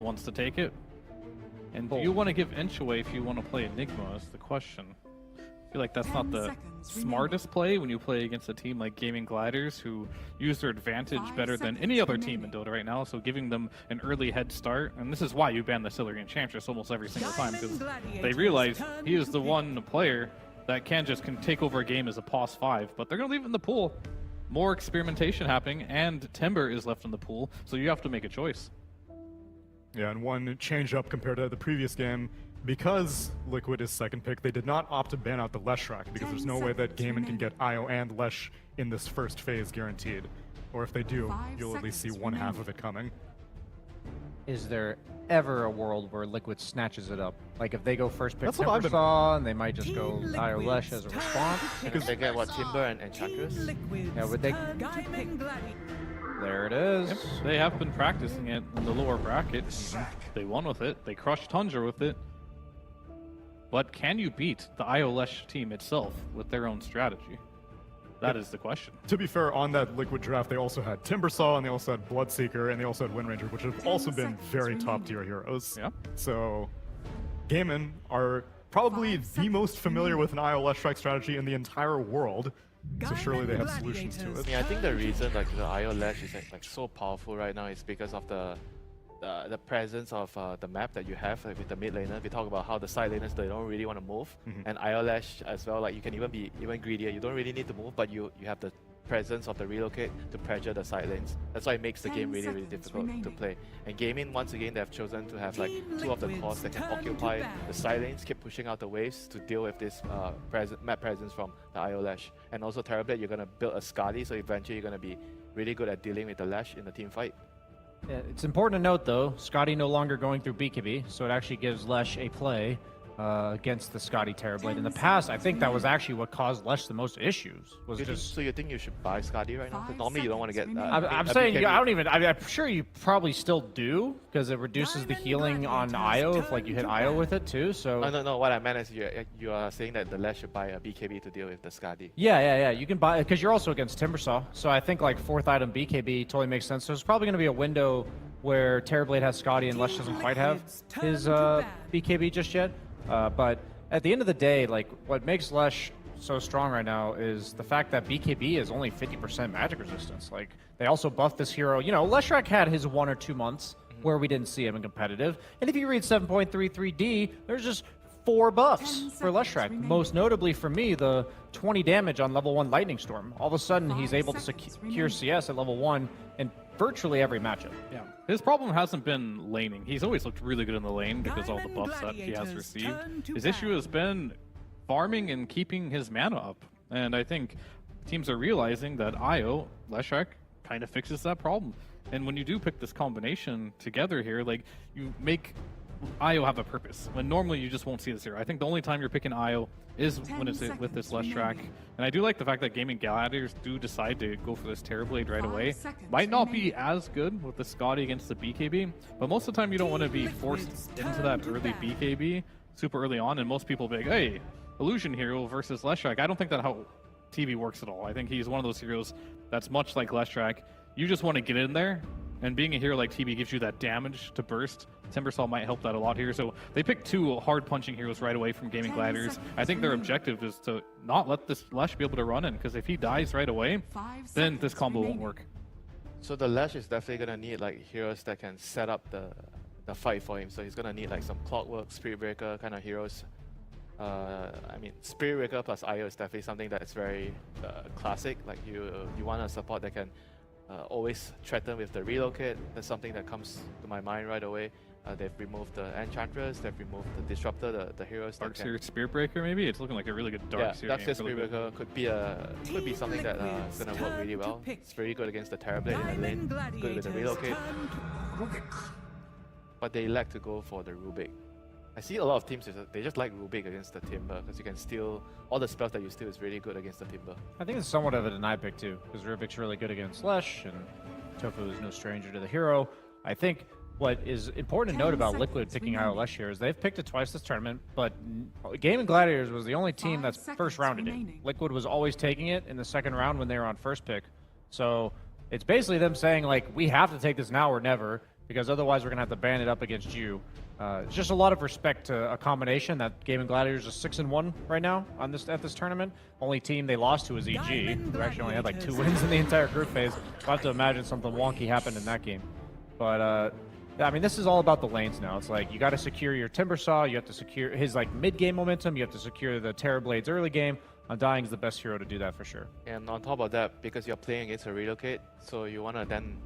wants to take it. And do you want to give Inch away if you want to play Enigma is the question. I feel like that's not the smartest play when you play against a team like Gaimin Gladiators who use their advantage better than any other team in Dota right now, so giving them an early head start. And this is why you ban the Sillary Enchantress almost every single time, because they realize he is the one player that can take over a game as a POS 5, but they're going to leave it in the pool. More experimentation happening, and Timber is left in the pool, so you have to make a choice. Yeah, and one change up compared to the previous game, because Liquid is second pick, they did not opt to ban out the Leshrac, because there's no way that Gaimin can get IO and Lesh in this first phase guaranteed. Or if they do, you'll at least see one half of it coming. Is there ever a world where Liquid snatches it up? Like if they go first pick That's what I've been- Timbersaw, and they might just go IO Lesh as a response? Because they get what, Timber and Enchantress? Yeah, would they? There it is. Yep, they have been practicing it in the lower bracket. They won with it. They crushed Tundra with it. But can you beat the IO Lesh team itself with their own strategy? That is the question. To be fair, on that Liquid draft, they also had Timbersaw, and they also had Bloodseeker, and they also had Windranger, which have also been very top-tier heroes. Yeah. So, Gaimin are probably the most familiar with an IO Leshrac strategy in the entire world. So surely they have solutions to it. Yeah, I think the reason like the IO Lash is like so powerful right now is because of the presence of the map that you have with the mid laner. We talk about how the side laners, they don't really want to move, and IO Lash as well. Like you can even be greedier. You don't really need to move, but you have the presence of the relocate to pressure the side lanes. That's why it makes the game really difficult to play. And Gaimin, once again, they have chosen to have like two of the cores that can occupy the side lanes, keep pushing out the waves to deal with this map presence from the IO Lash. And also Terrorblade, you're going to build a Skadi, so eventually you're going to be really good at dealing with the Lash in the team fight. Yeah, it's important to note though, Scotty no longer going through BKB, so it actually gives Lesh a play against the Scotty Terrorblade. In the past, I think that was actually what caused Lesh the most issues. Was So you think you should buy Skadi right now? Because normally you don't want to get. I'm saying BKB. I don't even. I'm sure you probably still do because it reduces the healing on IO if like you hit IO with it too. So No. What I meant is you are saying that the Lesh should buy a BKB to deal with the Skadi. yeah. You can buy because you're also against Timbersaw. So I think like fourth item BKB totally makes sense. So there's probably going to be a window where Terrorblade has Scotty and Lesh doesn't quite have his BKB just yet. But at the end of the day, like what makes Lesh so strong right now is the fact that BKB is only 50% magic resistance. Like they also buffed this hero. You know, Leshrac had his 1 or 2 months where we didn't see him in competitive. And if you read 7.33D, there's just 4 buffs for Leshrac. Most notably for me, the 20 damage on level 1 Lightning Storm. All of a sudden, he's able to secure CS at level 1 in virtually every matchup. Yeah. His problem hasn't been laning. He's always looked really good in the lane because all the buffs that he has received. His issue has been farming and keeping his mana up. And I think teams are realizing that IO, Leshrac, kind of fixes that problem. And when you do pick this combination together here, like you make IO have a purpose, when normally you just won't see this here. I think the only time you're picking IO is when it's with this Leshrac. And I do like the fact that Gaimin Gladiators do decide to go for this Terrorblade right away. Might not be as good with the Scotty against the BKB, but most of the time you don't want to be forced into that early BKB super early on, and most people be like, hey, Illusion Hero versus Leshrac. I don't think that's how TV works at all. I think he's one of those heroes that's much like Leshrac. You just want to get in there, and being a hero like TB gives you that damage to burst. Timbersaw might help that a lot here. So they picked 2 hard-punching heroes right away from Gaimin Gladiators. I think their objective is to not let this Lesh be able to run in, because if he dies right away, then this combo won't work. So the Lash is definitely gonna need like heroes that can set up the fight for him. So he's gonna need like some Clockwork, Spirit Breaker kind of heroes. I mean, Spirit Breaker plus IO is definitely something that's very classic. Like you want a support that can always threaten with the relocate. That's something that comes to my mind right away. They've removed the Enchantress, they've removed the Disruptor, the heroes that can... Darkseer Spirit Breaker maybe? It's looking like a really good Darkseer game. Darkseer Spirit Breaker could be something that is going to work really well. It's very good against the Terrorblade in the lane, good with the relocate. But they like to go for the Rubik. I see a lot of teams, they just like Rubik against the Timber, because you can steal, all the spells that you steal is really good against the Timber. I think it's somewhat of a deny pick too, because Rubik's really good against Lesh, and Tofu is no stranger to the hero. I think what is important to note about Liquid picking IO Lesh here is they've picked it twice this tournament, but Gaimin Gladiators was the only team that's first rounded it. Liquid was always taking it in the second round when they were on first pick. So it's basically them saying, like, we have to take this now or never. because otherwise we're gonna have to ban it up against you. It's just a lot of respect to a combination that Gaimin Gladiators is 6-1 right now on at this tournament. Only team they lost to is EG, who actually only had like 2 wins in the entire group phase. I have to imagine something wonky happened in that game. But I mean, this is all about the lanes now. It's like you got to secure your Timbersaw, you have to secure his like mid-game momentum, you have to secure the Terrorblades early game. Undying is the best hero to do that for sure. And on top of that, because you're playing against a relocate, so you want to then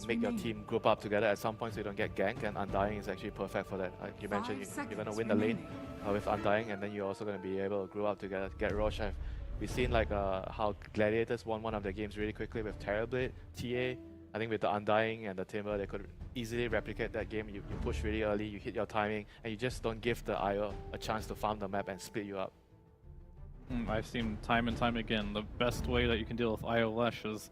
make your team group up together at some point so you don't get ganked, and Undying is actually perfect for that. Like you mentioned, you're going to win the lane with Undying, and then you're also going to be able to group up together to get Roche. We've seen like how Gladiators won one of their games really quickly with Terrorblade, TA. I think with the Undying and the Timber, they could easily replicate that game. You push really early, you hit your timing, and you just don't give the IO a chance to farm the map and split you up. I've seen time and time again, the best way that you can deal with IO Lesh is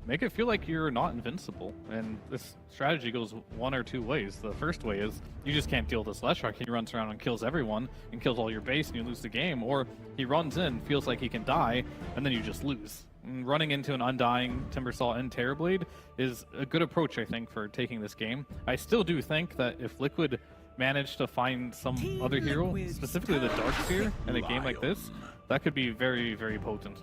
make it feel like you're not invincible. And this strategy goes one or two ways. The first way is you just can't deal with this Leshrac. He runs around and kills everyone and kills all your base and you lose the game. Or he runs in, feels like he can die, and then you just lose. And running into an Undying, Timbersaw, and Terrorblade is a good approach, I think, for taking this game. I still do think that if Liquid managed to find some other hero, specifically the Darkseer, in a game like this, that could be very, very potent.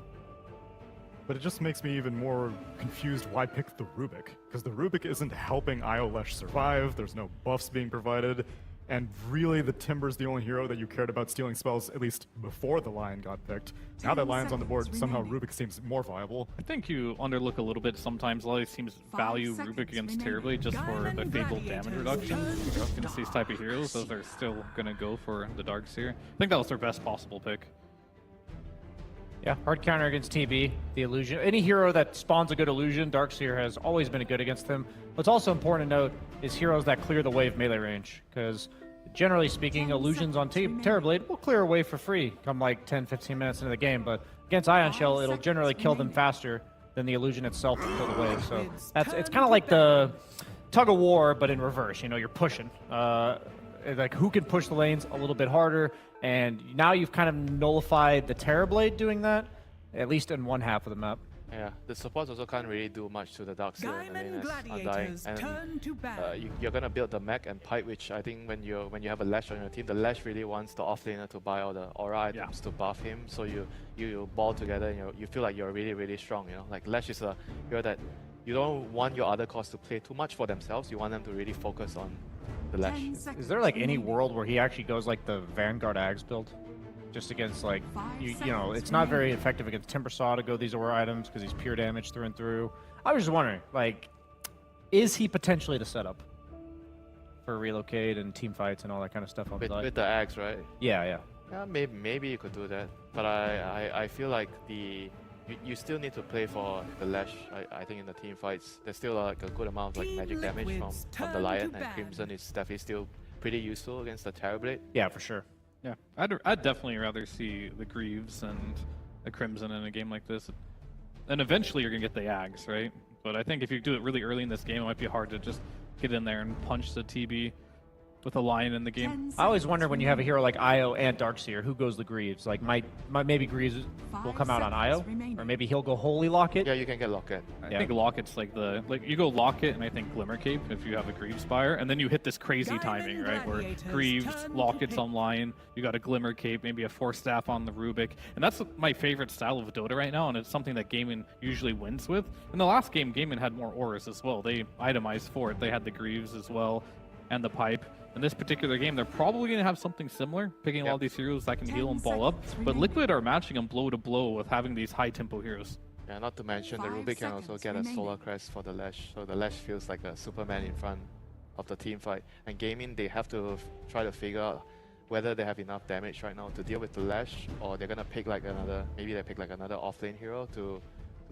But it just makes me even more confused why pick the Rubik. Because the Rubik isn't helping IO Lesh survive, there's no buffs being provided, and really the Timber's the only hero that you cared about stealing spells, at least before the Lion got picked. Now that Lion's on the board, somehow Rubik seems more viable. I think you underlook a little bit sometimes. A lot of these teams value Rubik against Terrorblade just for the fatal damage reduction. Against these type of heroes, those are still going to go for the Darkseer. I think that was their best possible pick. Yeah, hard counter against TB, the illusion. Any hero that spawns a good illusion, Darkseer has always been good against him. What's also important to note is heroes that clear the wave melee range, because generally speaking, illusions on Terrorblade will clear a wave for free come like 10-15 minutes into the game, but against Ion Shell, it'll generally kill them faster than the illusion itself will kill the wave. So it's kind of like the tug of war, but in reverse. You know, you're pushing. Like who can push the lanes a little bit harder, and now you've kind of nullified the Terrorblade doing that, at least in one half of the map. Yeah, the supports also can't really do much to the Darkseer in the lane as Undying. And you're gonna build the mech and pipe, which I think when you have a Lash on your team, the Lash really wants the offlaner to buy all the aura items to buff him. So you ball together and you feel like you're really, really strong. You know, like Lash is a hero that you don't want your other cores to play too much for themselves. You want them to really focus on the Lash. Is there like any world where he actually goes like the Vanguard Ags build? Just against like, you know, it's not very effective against Timbersaw to go these aura items because he's pure damage through and through. I was just wondering, like, is he potentially the setup for relocate and team fights and all that kind of stuff on the side? With the axe, right? Yeah. Yeah, maybe you could do that. But I feel like you still need to play for the Lash. I think in the team fights, there's still like a good amount of like magic damage from the Lion, and Crimson is definitely still pretty useful against the Terrorblade. Yeah, for sure. Yeah, I'd definitely rather see the Greaves and the Crimson in a game like this. And eventually you're going to get the Ags, right? But I think if you do it really early in this game, it might be hard to just get in there and punch the TB with a Lion in the game. I always wonder when you have a hero like Io and Darkseer, who goes the Greaves? Like, maybe Greaves will come out on Io, or maybe he'll go Holy Locket. Yeah, you can get Locket. I think Locket's like you go Locket and I think Glimmer Cape if you have a Greaves Spire, and then you hit this crazy timing, right? Where Greaves, Locket's on Lion, you got a Glimmer Cape, maybe a Force Staff on the Rubik, and that's my favorite style of Dota right now, and it's something that Gaimin usually wins with. In the last game, Gaimin had more auras as well. They itemized for it. They had the Greaves as well, and the Pipe. In this particular game, they're probably going to have something similar, picking all these heroes that can heal and ball up. But Liquid are matching them blow to blow with having these high tempo heroes. Yeah, not to mention the Rubik can also get a Solar Crest for the Lash, so the Lash feels like a Superman in front of the team fight. And Gaimin, they have to try to figure out whether they have enough damage right now to deal with the Lash, or they're gonna pick like maybe they pick like another offlane hero to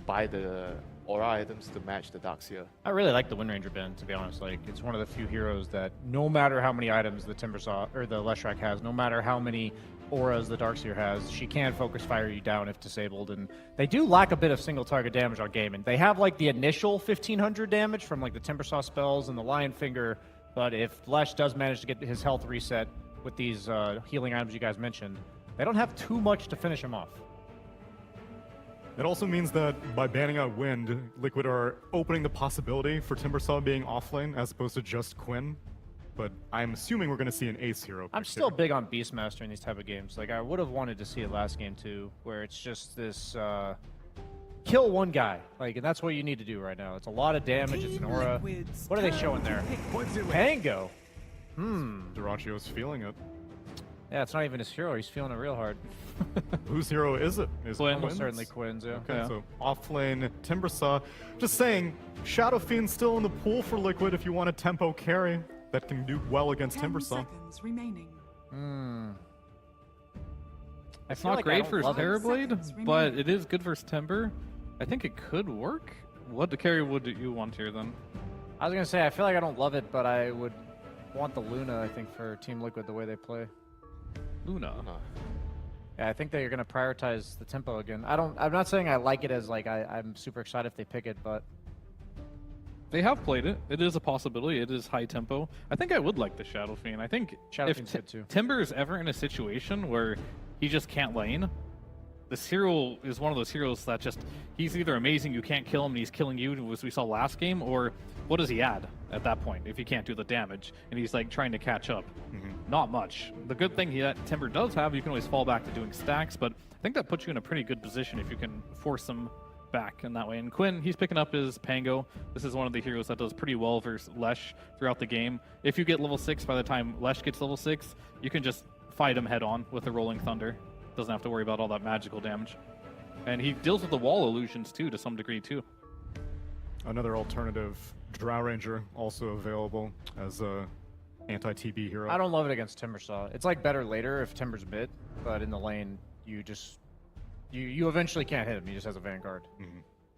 buy the aura items to match the Darkseer. I really like the Wind Ranger Ben, to be honest. Like, it's one of the few heroes that no matter how many items the Timbersaw or the Leshrac has, no matter how many auras the Darkseer has, she can focus fire you down if disabled. And they do lack a bit of single target damage on Gaimin. They have like the initial 1500 damage from like the Timbersaw spells and the Lion Finger, but if Lesh does manage to get his health reset with these healing items you guys mentioned, they don't have too much to finish him off. It also means that by banning out Wind, Liquid are opening the possibility for Timbersaw being offlane as opposed to just Quinn. But I'm assuming we're going to see an ace hero. I'm pick still here. big on Beastmaster in these type of games. Like, I would have wanted to see it last game too, where it's just this kill one guy. Like, and that's what you need to do right now. It's a lot of damage. It's an aura. What are they showing there? Pango. Durachio's feeling it. Yeah, it's not even his hero. He's feeling it real hard. Whose hero is it? Is Quinn. it Almost Quinn's? certainly Quinn's. Yeah. Okay, Yeah. so offlane Timbersaw. Just saying, Shadow Fiend's still in the pool for Liquid if you want a tempo carry that can do well against 10 Timbersaw. seconds remaining. It's feel not like I great don't for love it. Terrorblade, Seconds but remaining. it is good versus Timber. I think it could work. What carry would you want here then? I was gonna say I feel like I don't love it, but I would want the Luna. I think for Team Liquid the way they play. Luna. Yeah, I think they're gonna prioritize the tempo again. I'm not saying I like it as like I'm super excited if they pick it, but They have played it. It is a possibility. It is high tempo. I think I would like the Shadow Fiend. I think Shadow if Fiend's good too. Timber is ever in a situation where he just can't lane, this hero is one of those heroes that just, he's either amazing, you can't kill him, and he's killing you, as we saw last game, or what does he add at that point if he can't do the damage and he's like trying to catch up? Not much. The good thing that Timber does have, you can always fall back to doing stacks, but I think that puts you in a pretty good position if you can force him back in that way. And Quinn, he's picking up his Pango. This is one of the heroes that does pretty well versus Lesh throughout the game. If you get level 6 by the time Lesh gets level 6, you can just fight him head on with the Rolling Thunder. Doesn't have to worry about all that magical damage. And he deals with the wall illusions too, to some degree too. Another alternative, Drow Ranger, also available as a anti-TB hero. I don't love it against Timbersaw. It's like better later if Timber's mid, but in the lane you just you eventually can't hit him. He just has a Vanguard.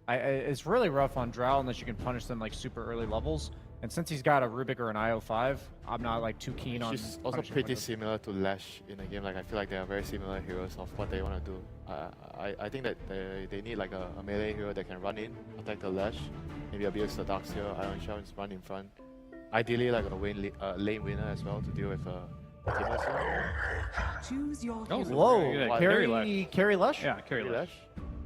It's really rough on Drow unless you can punish them like super early levels. And since he's got a Rubik or an IO5, I'm not like too keen on. She's also punishing pretty with them. similar to Lash in a game. Like I feel like they are very similar heroes of what they want to do. I think that they need like a melee hero that can run in, attack the Lash, maybe abuse the Darkseer, Iron Shell, and just run in front. Ideally like a lane winner as well to deal with Timbersaw. Choose your That was hero. Whoa, Yeah, carry Carry carry Lush? Yeah, carry Lesh.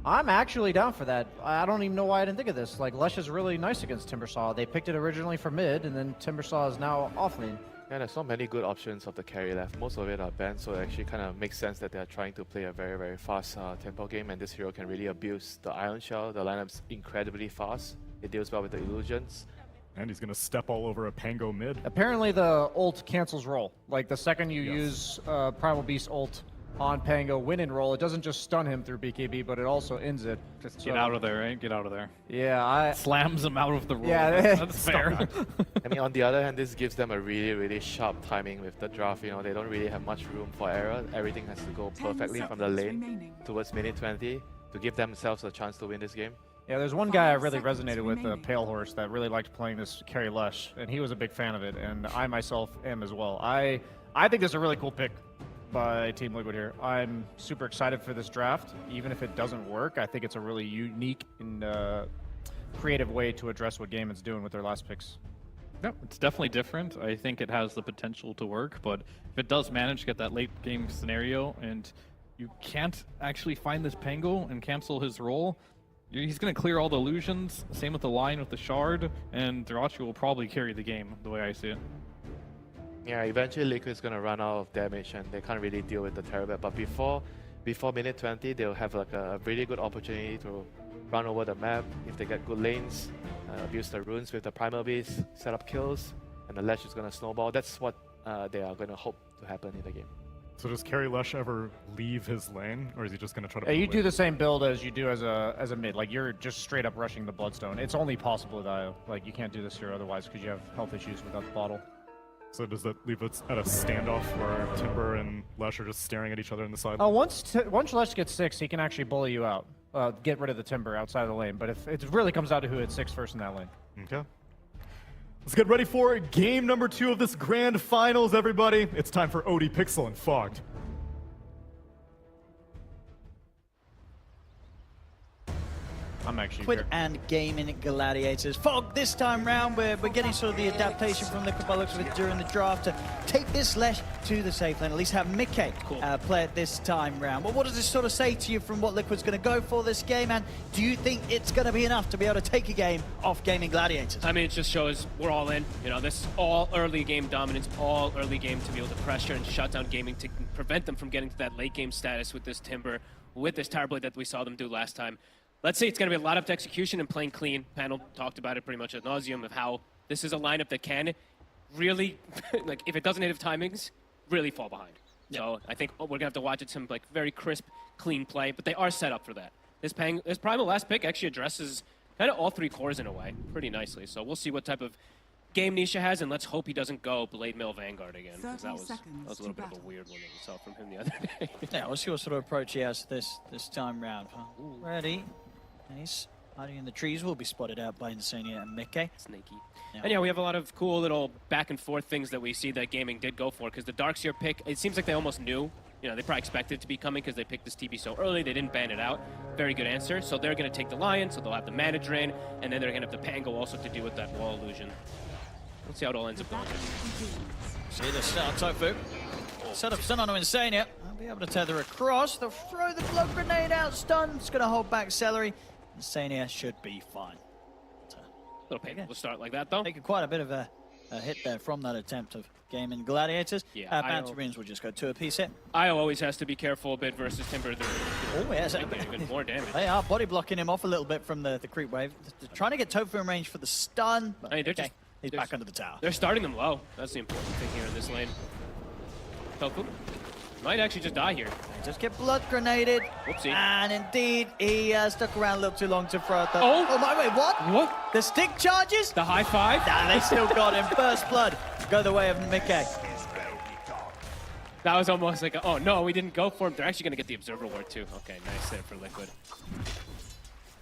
I'm actually down for that. I don't even know why I didn't think of this. Like Lush is really nice against Timbersaw. They picked it originally for mid, and then Timbersaw is now off lane. Yeah, there's not many good options of the carry left. Most of it are banned, so it actually kind of makes sense that they're trying to play a very, very fast tempo game, and this hero can really abuse the Iron Shell. The lineup's incredibly fast. It deals well with the illusions. And he's going to step all over a Pango mid. Apparently the ult cancels roll. Like the second you Yes. use Primal Beast ult on Pango win and roll, it doesn't just stun him through BKB, but it also ends it. Just get out of there, right? Get out of there. Yeah, Slams him out of the roll. Yeah, That's fair. I mean, on the other hand, this gives them a really, really sharp timing with the draft. You know, they don't really have much room for error. Everything has to go 10 perfectly from the seconds lane remaining. towards minute 20 to give themselves a chance to win this game. Yeah, there's one guy I 5 really seconds resonated with, remaining. Pale Horse, that really liked playing this carry Lush, and he was a big fan of it, and I myself am as well. I think this is a really cool pick by Team Liquid here. I'm super excited for this draft. Even if it doesn't work, I think it's a really unique and creative way to address what Gaimin's doing with their last picks. No, it's definitely different. I think it has the potential to work, but if it does manage to get that late game scenario and you can't actually find this Pango and cancel his role, he's going to clear all the illusions. Same with the line with the Shard, and Durachio will probably carry the game, the way I see it. Yeah, eventually Liquid's gonna run out of damage and they can't really deal with the Terrorblade. But before minute 20, they'll have like a really good opportunity to run over the map if they get good lanes, abuse the runes with the Primal Beast, set up kills, and the Lash is gonna snowball. That's what they are gonna hope to happen in the game. So does Carry Lush ever leave his lane, or is he just going to try to? Yeah, you pull do it? the same build as you do as a mid. Like you're just straight up rushing the Bloodstone. It's only possible with IO. Like you can't do this here otherwise because you have health issues without the bottle. So does that leave us at a standoff where Timber and Lush are just staring at each other in the side? Once Lush gets 6, he can actually bully you out. Get rid of the Timber outside of the lane. But if it really comes down to who hits 6 first in that lane. Okay. Let's get ready for game number 2 of this grand finals, everybody. It's time for OD Pixel and Fogged. I'm actually Liquid here. and Gaimin Gladiators. Fog, this time round, we're getting sort of the adaptation from Liquid by the looks of it during the draft to take this Lesh to the safe lane, at least have Mickey play it this time round. Well, what does this sort of say to you from what Liquid's going to go for this game, and do you think it's going to be enough to be able to take a game off Gaimin Gladiators? I mean, it just shows we're all in. You know, this all early game dominance, all early game to be able to pressure and shut down Gaming to prevent them from getting to that late game status with this Timber, with this Tower Blade that we saw them do last time. Let's say it's going to be a lot of execution and playing clean. Panel talked about it pretty much ad nauseum of how this is a lineup that can really, like, if it doesn't hit timings, really fall behind. So I think we're going to have to watch it some like very crisp, clean play, but they are set up for that. This Primal last pick actually addresses kind of all three cores in a way pretty nicely. So we'll see what type of game Nisha has, and let's hope he doesn't go Blade Mill Vanguard again, because that was a little bit of a weird one that we saw from him the other day. Yeah, we'll see what sort of approach he has this time round. Ready. He's hiding in the trees, will be spotted out by Insania and Mickey. Sneaky. Yeah. And yeah, we have a lot of cool little back and forth things that we see that Gaming did go for, because the Darkseer pick, it seems like they almost knew. You know, they probably expected it to be coming because they picked this TB so early. They didn't ban it out. Very good answer. So they're going to take the Lion, so they'll have the mana drain, and then they're going to have the Pango also to do with that wall illusion. Let's see how it all ends up going. See the start, Tofu. Set up stun on Insania. I'll be able to tether across. They'll throw the blood grenade out. Stun. It's going to hold back Celery. Insania should be fine. A little painful to start like that, though. Taking quite a bit of a hit there from that attempt of Gaimin Gladiators. Yeah, Banterines will just go 2 apiece here. Io always has to be careful a bit versus Timber. Oh, yes. Even more damage. They are body blocking him off a little bit from the creep wave. They're trying to get Tofu in range for the stun. But I mean, they're okay, just- he's they're- back under the tower. They're starting them low. That's the important thing here in this lane. Tofu might actually just die here. They just get blood grenaded. Whoopsie. And indeed, he stuck around a little too long to throw out the... Oh! my, wait, what? What? The stick charges? The high five? Nah, they still got him. First blood. Go the way of Mickey. That was almost like, oh no, we didn't go for him. They're actually going to get the Observer Ward too. Okay, nice there for Liquid.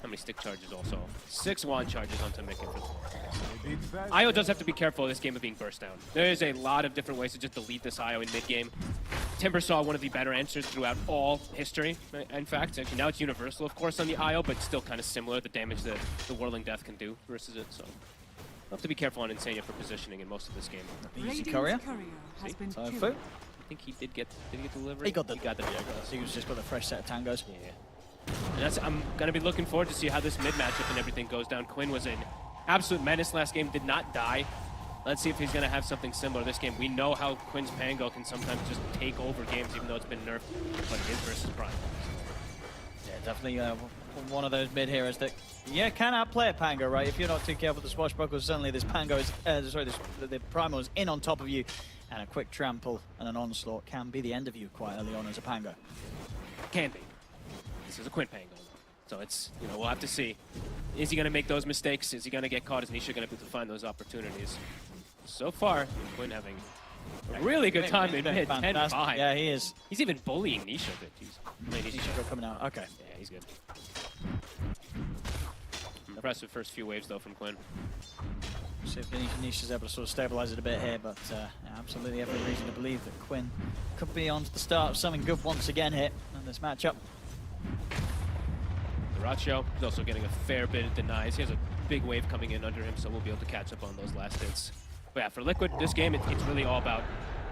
How many stick charges also? 6 wand charges onto Mickey. Io does have to be careful of this game of being burst down. There is a lot of different ways to just delete this Io in mid-game. Timber saw one of the better answers throughout all history. In fact, actually now it's universal, of course, on the Io, but still kind of similar, the damage that the Whirling Death can do versus it. So we'll have to be careful on Insania for positioning in most of this game. Easy courier. has been Tofu. killed. I think he did get delivered. He got the... He got the He was just got a fresh set of tangos. Yeah. And that's, I'm going to be looking forward to see how this mid matchup and everything goes down. Quinn was an absolute menace last game, did not die. Let's see if he's going to have something similar this game. We know how Quinn's Pango can sometimes just take over games, even though it's been nerfed, but it is versus Prime. Yeah, definitely one of those mid heroes that can outplay a Pango, right? If you're not too careful with the swashbuckles, suddenly this Pango is, the Primal is in on top of you, and a quick trample and an onslaught can be the end of you quite early on as a Pango. Can be. This is a Quinn Pango, so it's, you know, we'll have to see. Is he going to make those mistakes? Is he going to get caught? Is Nisha going to be able to find those opportunities? So far, Quinn having a really good time in mid, 10-5. Yeah, he is. He's even bullying Nisha a bit. Nisha coming out. Okay. Yeah, he's good. Impressive first few waves, though, from Quinn. See if Nisha's able to sort of stabilize it a bit here, but absolutely every reason to believe that Quinn could be on to the start of something good once again here in this matchup. Racho is also getting a fair bit of denies. He has a big wave coming in under him, so we'll be able to catch up on those last hits. But yeah, for Liquid, this game, it's really all about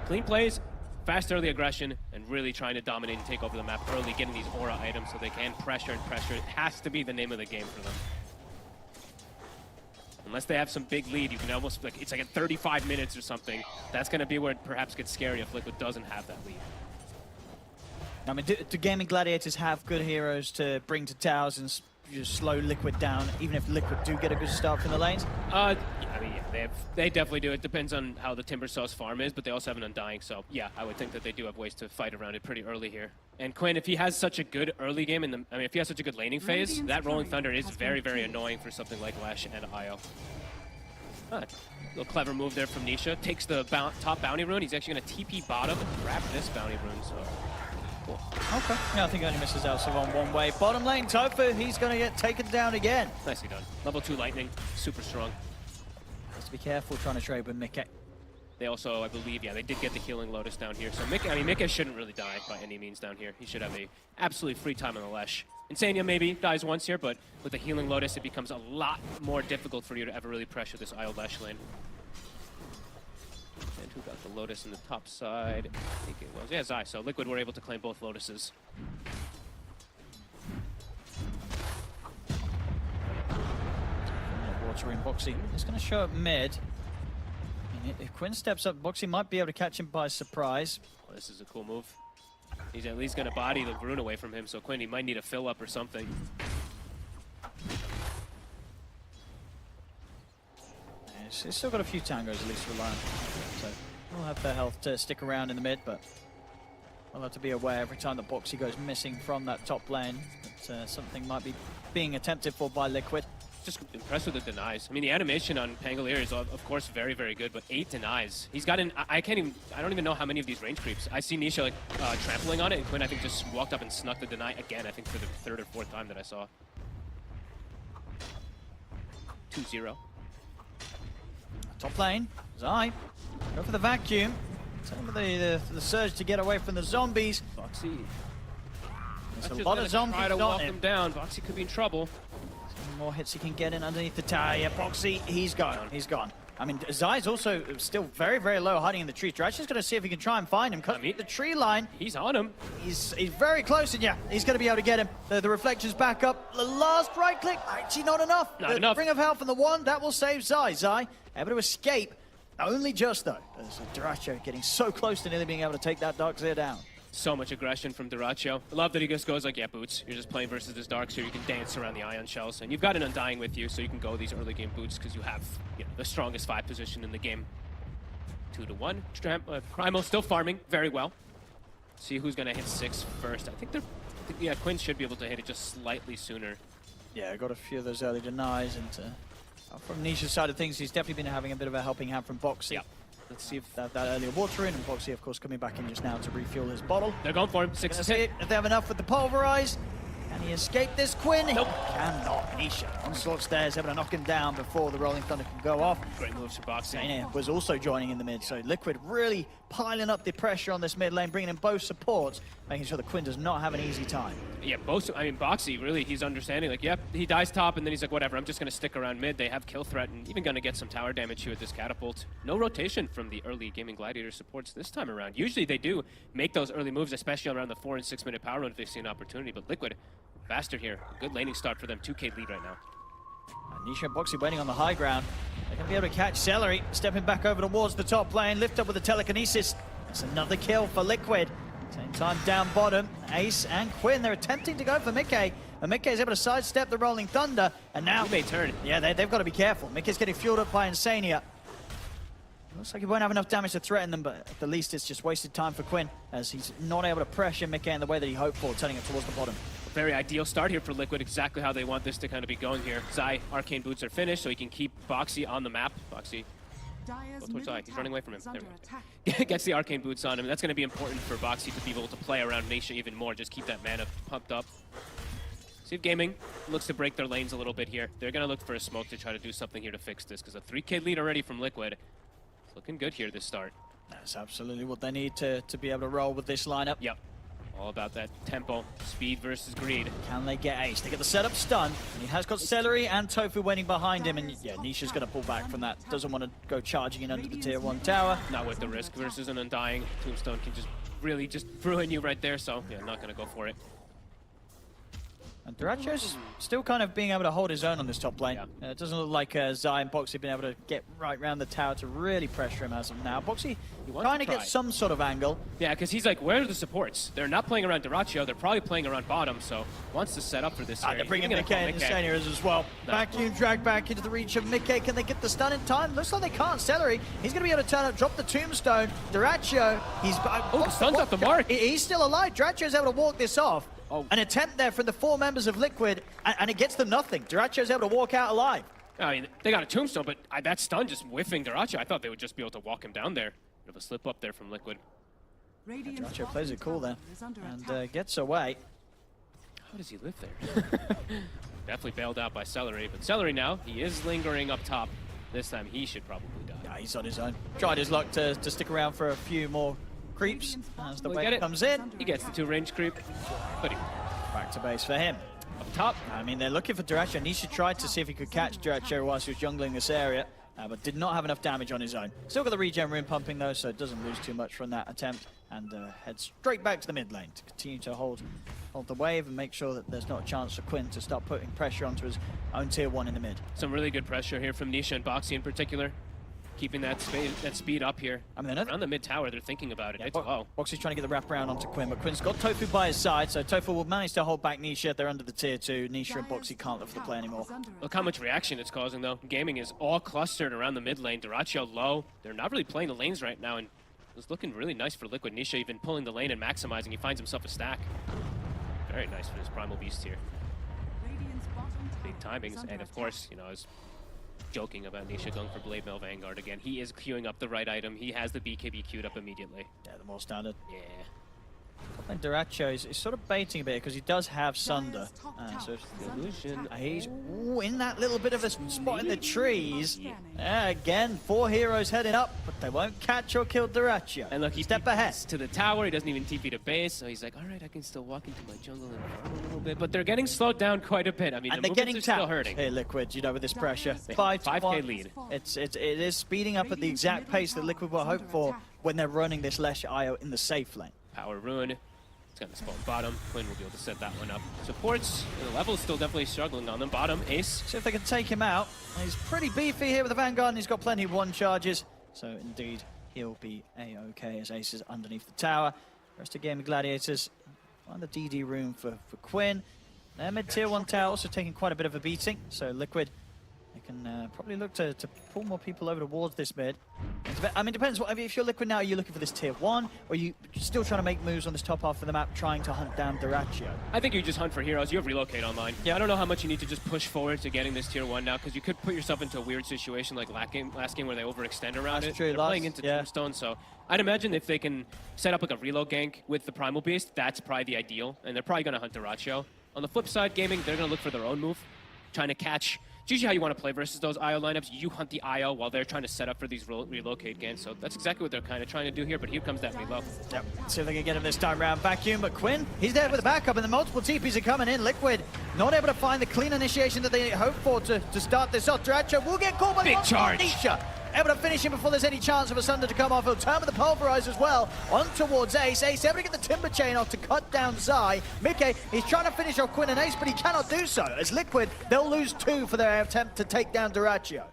clean plays, fast early aggression, and really trying to dominate and take over the map early, getting these aura items so they can pressure and pressure. It has to be the name of the game for them. Unless they have some big lead, you can almost, like, it's like at 35 minutes or something. That's going to be where it perhaps gets scary if Liquid doesn't have that lead. I mean, do Gaimin Gladiators have good heroes to bring to towers and just slow Liquid down, even if Liquid do get a good start from the lanes? Yeah, I mean, yeah, they definitely do. It depends on how the Timber Sauce farm is, but they also have an Undying, so yeah, I would think that they do have ways to fight around it pretty early here. And Quinn, if he has such a good early game, if he has such a good laning phase, that Rolling Thunder is very, very annoying for something like Lash and Io. Little clever move there from Nisha. Takes the top bounty rune. He's actually going to TP bottom and grab this bounty rune, so... Cool. Okay. Yeah, I think he only misses out on one way. Bottom lane, Tofu, he's going to get taken down again. Nicely done. Level 2 Lightning, super strong. Has to be careful trying to trade with Mickey. They also, I believe, yeah, they did get the Healing Lotus down here. So Mickey shouldn't really die by any means down here. He should have a absolutely free time on the Lesh. Insania maybe dies once here, but with the healing Lotus, it becomes a lot more difficult for you to ever really pressure this IO Lash lane. And who got the Lotus in the top side? I think it was, yeah, Zai. So Liquid were able to claim both Lotuses. Water in Boxy. He's going to show up mid. And if Quinn steps up, Boxy might be able to catch him by surprise. Oh, this is a cool move. He's at least going to body the rune away from him, so Quinn, he might need a fill up or something. He's still got a few tangos at least to rely on. So we'll have the health to stick around in the mid, but we'll have to be aware every time that Boxy goes missing from that top lane that something might be being attempted for by Liquid. Just impressed with the denies. I mean, the animation on Pangolier is of course very, very good, but 8 denies. He's got I don't even know how many of these range creeps. I see Nisha like trampling on it, and Quinn I think just walked up and snuck the deny again. I think for the 3rd or 4th time that I saw. 2-0. Top lane, Zai, go for the vacuum. Time for the surge to get away from the zombies. Boxy. There's a lot of zombies try to on walk him. him down. Boxy could be in trouble. Some more hits he can get in underneath the tower. Yeah, Boxy, he's gone. He's gone. I mean, Zai's also still very, very low, hiding in the trees. Drash's going to see if he can try and find him. Cut the tree line. He's on him. He's very close, and yeah, he's going to be able to get him. The reflections back up. The last right click, actually not enough. Not enough. Ring of Health from the one, that will save Zai. Zai able to escape. Only just, though. There's Duracho getting so close to nearly being able to take that Darkseer down. So much aggression from Duracho. I love that he just goes like, yeah, Boots, you're just playing versus this Darkseer. You can dance around the Ion Shells, and you've got an Undying with you, so you can go these early game Boots because you have the strongest 5 position in the game. 2-1. Primal still farming very well. See who's going to hit 6 first. I think yeah, Quinn should be able to hit it just slightly sooner. Yeah, I got a few of those early denies, and from Nisha's side of things, he's definitely been having a bit of a helping hand from Boxy. Yeah. Let's see if that earlier water in, and Boxy, of course, coming back in just now to refuel his bottle. They're going for him. 6 Let's see if they have enough with the pulverize. Can he escape this, Quinn? Nope. He cannot. Nisha, onslaught stairs, able to knock him down before the Rolling Thunder can go off. Great moves for Boxy. Zaina was also joining in the mid, so Liquid really piling up the pressure on this mid lane, bringing in both supports, making sure that Quinn does not have an easy time. Yeah, Boxy, really, he's understanding, like, yep, he dies top, and then he's like, whatever, I'm just going to stick around mid. They have kill threat, and even going to get some tower damage here with this catapult. No rotation from the early Gaimin Gladiator supports this time around. Usually they do make those early moves, especially around the 4 and 6 minute power run if they see an opportunity, but Liquid, faster here. Good laning start for them, 2K lead right now. Nisha and Boxy waiting on the high ground. They're going to be able to catch Celery, stepping back over towards the top lane, lift up with the telekinesis. That's another kill for Liquid. Same time down bottom, Ace and Quinn, they're attempting to go for Mickey, and Mickey is able to sidestep the Rolling Thunder, and now... He may turn. Yeah, they've got to be careful. Mickey's getting fueled up by Insania. Looks like he won't have enough damage to threaten them, but at the least it's just wasted time for Quinn, as he's not able to pressure Mickey in the way that he hoped for, turning it towards the bottom. Very ideal start here for Liquid, exactly how they want this to kind of be going here. Zai, Arcane Boots are finished, so he can keep Boxy on the map. Boxy, go towards Zai. He's running away from him. There we go. Gets the Arcane Boots on him. That's going to be important for Boxy to be able to play around Nisha even more, just keep that mana pumped up. See if Gaming looks to break their lanes a little bit here. They're going to look for a smoke to try to do something here to fix this, because a 3K lead already from Liquid. It's looking good here this start. That's absolutely what they need to be able to roll with this lineup. Yep. All about that tempo, speed versus greed. Can they get Ace? They get the setup stun. And he has got Celery and Tofu waiting behind him. And yeah, Nisha's going to pull back from that. Doesn't want to go charging in under the tier 1 tower. Not with the risk versus an Undying. Tombstone can just really just ruin you right there. So yeah, not going to go for it. And Duracho's still kind of being able to hold his own on this top lane. Yeah. It doesn't look like Zai and Boxy have been able to get right around the tower to really pressure him as of now. Boxy trying to get some sort of angle. Yeah, because he's like, where are the supports? They're not playing around Duracho. They're probably playing around bottom, so wants to set up for this here. They're bringing Mickey and Insania as well. Vacuum drag back into the reach of Mickey. Can they get the stun in time? Looks like they can't. Celery, he's going to be able to turn up, drop the tombstone. Duracho, he's... Oh, the stun's off the mark. He's still alive. Duracho's able to walk this off. Oh. An attempt there from the 4 members of Liquid, and it gets them nothing. Duracho's able to walk out alive. I mean, they got a tombstone, but that stun just whiffing Duracho. I thought they would just be able to walk him down there. Bit of a slip up there from Liquid. Duracho plays it cool there, and gets away. How does he live there? Definitely bailed out by Celery, but Celery now, he is lingering up top. This time he should probably die. Yeah, he's on his own. Tried his luck to stick around for a few more creeps as the wave comes in. He gets the 2 range creep, but he... Back to base for him. Up top. I mean, they're looking for Duracho. Nisha tried to see if he could catch Duracho whilst he was jungling this area, but did not have enough damage on his own. Still got the regen rune pumping though, so it doesn't lose too much from that attempt, and heads straight back to the mid lane to continue to hold the wave and make sure that there's not a chance for Quinn to start putting pressure onto his own tier 1 in the mid. Some really good pressure here from Nisha and Boxy in particular. Keeping that speed up here. I mean, around the mid tower, they're thinking about it. Yeah, It's low. Boxy's trying to get the wraparound onto Quinn, but Quinn's got Tofu by his side, so Tofu will manage to hold back Nisha. They're under the tier 2. Nisha and Boxy can't lift the play anymore. Look how much reaction it's causing, though. Gaming is all clustered around the mid lane. Duracho low. They're not really playing the lanes right now, and it's looking really nice for Liquid. Nisha even pulling the lane and maximizing. He finds himself a stack. Very nice for this Primal Beast here. Big timings, and of course, you know, as joking about Nisha going for Blade Mail Vanguard again. He is queuing up the right item. He has the BKB queued up immediately. Yeah, the more standard. Yeah. And Duracho is sort of baiting a bit because he does have Sunder. So Illusion. he's in that little bit of a spot in the trees. Again, 4 heroes heading up, but they won't catch or kill Duracho. And look, he step ahead to the tower. He doesn't even TP to base, so he's like, all right, I can still walk into my jungle and farm a little bit. But they're getting slowed down quite a bit. I mean, and the they're getting movements are still tapped hurting. here, Liquid, you know, with this pressure. 5K lead. It is speeding up at the exact pace that Liquid will hope for when they're running this Lesh IO in the safe lane. Power Rune. It's got the spawn bottom. Quinn will be able to set that one up. Supports, the level's still definitely struggling on them. Bottom, Ace. See if they can take him out. He's pretty beefy here with the Vanguard, and he's got plenty of 1 charges. So indeed, he'll be A-OK as Ace is underneath the tower. Rest of Gaimin Gladiators find the DD room for Quinn. Their mid tier 1 tower also taking quite a bit of a beating. So Liquid, they can probably look to pull more people over towards this mid. I mean, it depends. If you're Liquid now, are you looking for this tier 1? Or are you still trying to make moves on this top half of the map, trying to hunt down Duracho? I think you just hunt for heroes. You have Relocate online. Yeah, I don't know how much you need to just push forward to getting this tier 1 now, because you could put yourself into a weird situation like last game where they overextend around That's it. true. They're playing into Tombstone, so I'd imagine if they can set up like a reload gank with the Primal Beast, that's probably the ideal, and they're probably going to hunt Duracho. On the flip side, Gaming, they're going to look for their own move, trying to catch. It's usually how you want to play versus those IO lineups. You hunt the IO while they're trying to set up for these relocate gains. So that's exactly what they're kind of trying to do here, but here comes that reload. Yep. See if they can get him this time round. Vacuum, but Quinn, he's there with the backup, and the multiple TPs are coming in. Liquid not able to find the clean initiation that they hoped for to start this off. Duracho will get caught by Big the charge. Nisha. Able to finish him before there's any chance of a Sunder to come off. He'll turn with the Pulverize as well. On towards Ace. Ace able to get the Timber Chain off to cut down Zai. Mickey, he's trying to finish off Quinn and Ace, but he cannot do so. As Liquid, they'll lose 2 for their attempt to take down Duracho.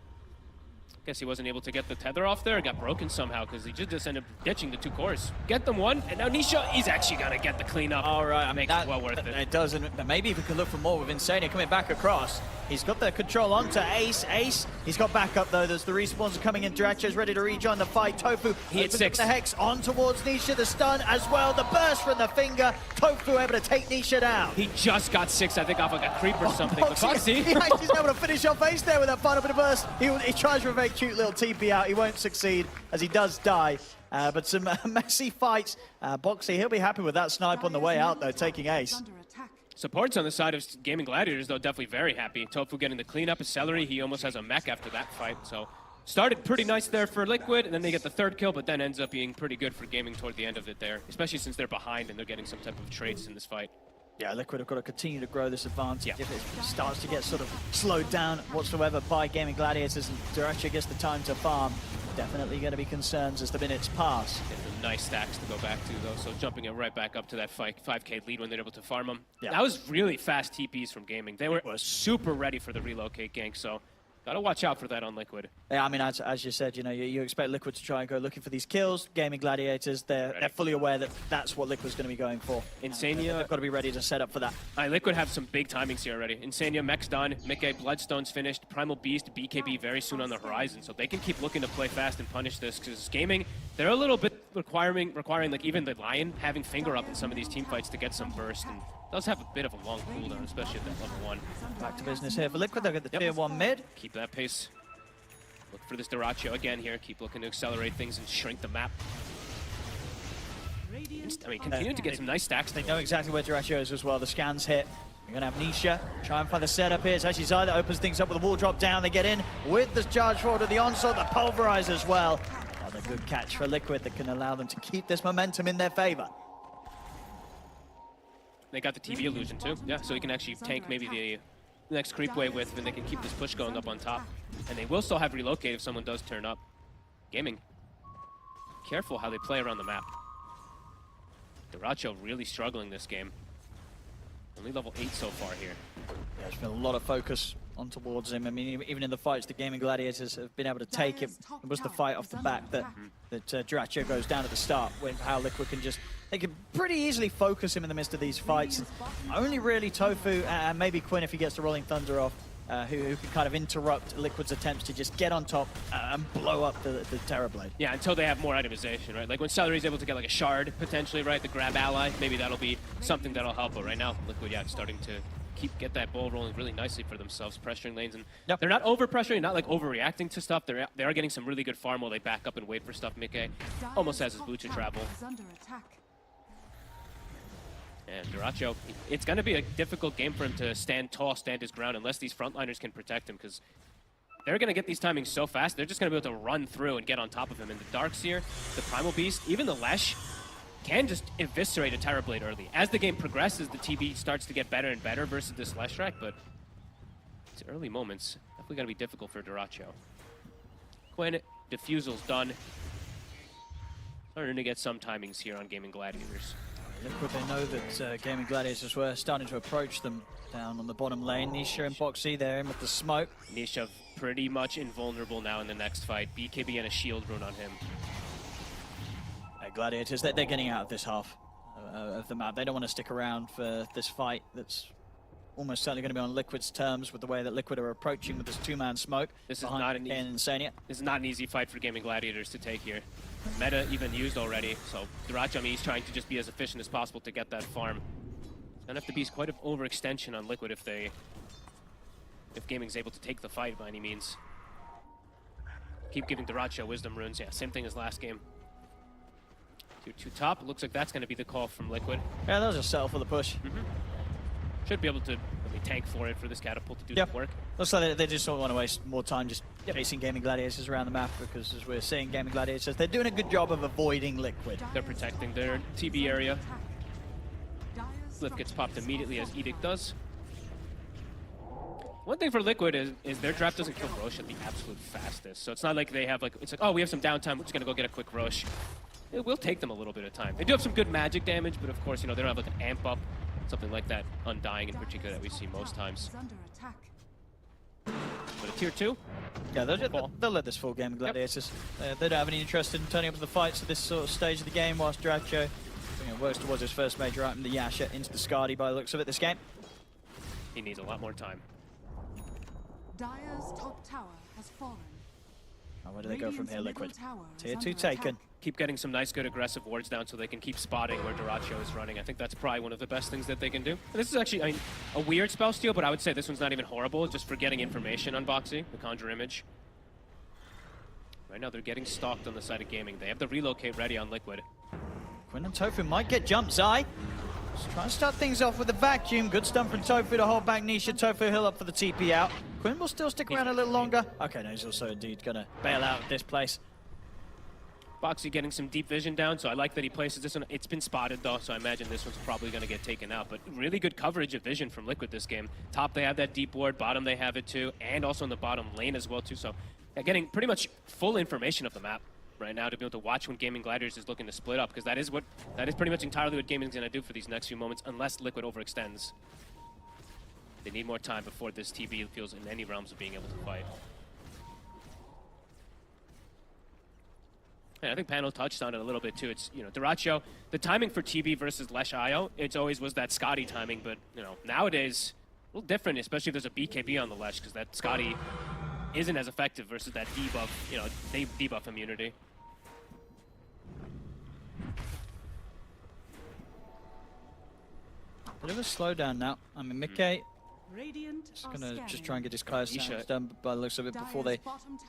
Guess he wasn't able to get the tether off there. It got broken somehow because he just ended up ditching the 2 cores. Get them 1, and now Nisha is actually going to get the cleanup. All right, I mean, makes it well worth it. It does, and maybe if we could look for more with Insania coming back across. He's got the control onto Ace. Ace, he's got backup though. There's the respawns are coming in. Duracho's ready to rejoin the fight. Tofu, he hit 6. The Hex on towards Nisha. The stun as well. The burst from the finger. Tofu able to take Nisha down. He just got 6, I think, off like a creep or something. But Foxy. He actually's able to finish off Ace there with that final bit of burst. He tries for a very cute little TP out. He won't succeed as he does die. But some messy fights. Boxy, he'll be happy with that snipe on the way out though, taking Ace. Supports on the side of Gaimin Gladiators, though, definitely very happy. Tofu getting the cleanup. Celery, he almost has a mech after that fight. So started pretty nice there for Liquid, and then they get the 3rd kill, but then ends up being pretty good for Gaming toward the end of it there, especially since they're behind and they're getting some type of traits in this fight. Yeah, Liquid have got to continue to grow this advantage. Yeah. If it starts to get sort of slowed down whatsoever by Gaimin Gladiators and Duracho gets the time to farm, definitely going to be concerns as the minutes pass. Getting some nice stacks to go back to, though, so jumping it right back up to that 5K lead when they're able to farm them. Yeah. That was really fast TPs from Gaming. They were super ready for the relocate gank, so gotta watch out for that on Liquid. Yeah, I mean, as you said, you know, you expect Liquid to try and go looking for these kills. Gaimin Gladiators, they're fully aware that that's what Liquid's going to be going for. Insania, they've got to be ready to set up for that. Liquid have some big timings here already. Insania, mech's done, Mickey, Bloodstone's finished, Primal Beast, BKB very soon on the horizon, so they can keep looking to play fast and punish this, because Gaming, they're a little bit requiring like even the Lion having finger up in some of these team fights to get some burst, and does have a bit of a long cooldown, especially at that level 1. Back to business here for Liquid. They'll get the tier 1 mid. Keep that pace. Look for this Duracho again here. Keep looking to accelerate things and shrink the map. I mean, continue to get some nice stacks. They know exactly where Duracho is as well. The scans hit. You're going to have Nisha try and find the setup here. It's actually Zai that opens things up with the wall drop down. They get in with the charge forward of the onslaught, the Pulverize as well. Another good catch for Liquid that can allow them to keep this momentum in their favor. they got the TV illusion too. Yeah, so he can actually tank maybe the next creep wave with, and they can keep this push going up on top. And they will still have relocate if someone does turn up. Gaming, careful how they play around the map. Duracho really struggling this game. Only level 8 so far here. Yeah, there's been a lot of focus on towards him. I mean, even in the fights the Gaimin Gladiators have been able to take him. It was the fight off the back that Duracho goes down at the start, when how Liquid can just, they can pretty easily focus him in the midst of these fights. Only really Tofu and maybe Quinn, if he gets the Rolling Thunder off, who can kind of interrupt Liquid's attempts to just get on top and blow up the Terrorblade. Yeah, until they have more itemization, right? Like when Celery's able to get like a shard, potentially, right? The grab ally, maybe that'll be something that'll help. But right now, Liquid, yeah, starting to get that ball rolling really nicely for themselves, pressuring lanes. And they're not over-pressuring, not like overreacting to stuff. They are getting some really good farm while they back up and wait for stuff. Mickey almost has his boot to travel. And Duracho, it's going to be a difficult game for him to stand tall, stand his ground, unless these frontliners can protect him, because they're going to get these timings so fast, they're just going to be able to run through and get on top of him. And the Darkseer, the Primal Beast, even the Lesh, can just eviscerate a Terrorblade early. As the game progresses, the TB starts to get better and better versus this Leshrac, but these early moments definitely going to be difficult for Duracho. Quinn, Diffusal's done. Starting to get some timings here on Gaimin Gladiators. Liquid, they know that Gaimin Gladiators were starting to approach them down on the bottom lane. Nisha and Boxy, they're in with the smoke. Nisha pretty much invulnerable now in the next fight. BKB and a shield rune on him. Gladiators, they're getting out of this half of the map. They don't want to stick around for this fight that's almost certainly going to be on Liquid's terms with the way that Liquid are approaching with this two-man smoke. This is not an Insania. This is not an easy fight for Gaimin Gladiators to take here. Meta even used already, so Duracho, I mean, he's trying to just be as efficient as possible to get that farm. It's gonna have to be quite an overextension on Liquid if Gaming's able to take the fight by any means. Keep giving Duracho wisdom runes. Yeah, same thing as last game. Tier 2 top. Looks like that's going to be the call from Liquid. Yeah, they'll just settle for the push. Should be able to really tank for it for this catapult to do the work. Looks like they just don't want to waste more time just chasing Gaimin Gladiators around the map, because as we're seeing Gaimin Gladiators, they're doing a good job of avoiding Liquid. They're protecting their TB area. Flip gets popped immediately as Edict does. One thing for Liquid is their draft doesn't kill Rosh at the absolute fastest. So it's not like they have like, it's like, oh, we have some downtime, we're just going to go get a quick Rosh. It will take them a little bit of time. They do have some good magic damage, but of course, you know, they don't have like an amp up, something like that, Undying in particular, that we see most times. But a tier 2? Yeah, they'll let this full game Gladiators. They don't have any interest in turning up to the fights at this sort of stage of the game, whilst Duracho works towards his first major item, the Yasha, into the Skadi by the looks of it this game. He needs a lot more time. Dire's top tower has fallen. Now, where do they go from here, Liquid? Tier 2 taken. Keep getting some nice, good aggressive wards down so they can keep spotting where Duracho is running. I think that's probably one of the best things that they can do. And this is actually, I mean, a weird spell steal, but I would say this one's not even horrible, just for getting information on Boxy, the Conjure Image. Right now, they're getting stalked on the side of Gaming. They have the relocate ready on Liquid. Quinn and Tofu might get jumped. Zai just trying to start things off with the vacuum. Good stun from Tofu to hold back Nisha. Tofu he'll up for the TP out. Quinn will still stick around a little longer. Okay, no, he's also indeed going to bail out of this place. Boxy getting some deep vision down, so I like that he places this one. It's been spotted though, so I imagine this one's probably going to get taken out. But really good coverage of vision from Liquid this game. Top, they have that deep ward. Bottom, they have it too. And also in the bottom lane as well too. So yeah, getting pretty much full information of the map right now to be able to watch when Gaimin Gladiators is looking to split up, because that is pretty much entirely what Gaming's going to do for these next few moments, unless Liquid overextends. They need more time before this TB feels in any realms of being able to fight. And I think Panel touched on it a little bit too. It's, you know, Duracho, the timing for TB versus Lesh IO, it always was that Skadi timing, but, you know, nowadays, a little different, especially if there's a BKB on the Lesh, because that Skadi isn't as effective versus that debuff, you know, debuff immunity. Bit of a slowdown now. I mean, Mickey Radiant is going to just try and get his Kai's sounds done by the looks of it before they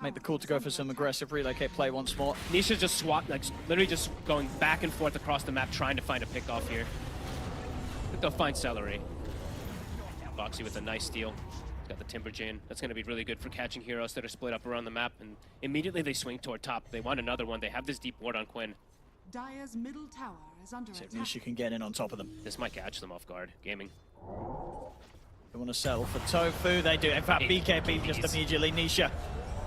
make the call to go for some aggressive relocate play once more. Nisha just swat, like literally just going back and forth across the map trying to find a pick off here. I think they'll find Celery. Boxy with a nice steal. He's got the Timberjane. That's going to be really good for catching heroes that are split up around the map. And immediately they swing toward top. They want another one. They have this deep ward on Quinn. Dire's middle tower is under See if attack. Nisha can get in on top of them. This might catch them off guard. Gaming. They want to settle for Tofu. They do. In fact, BKB just immediately. Nisha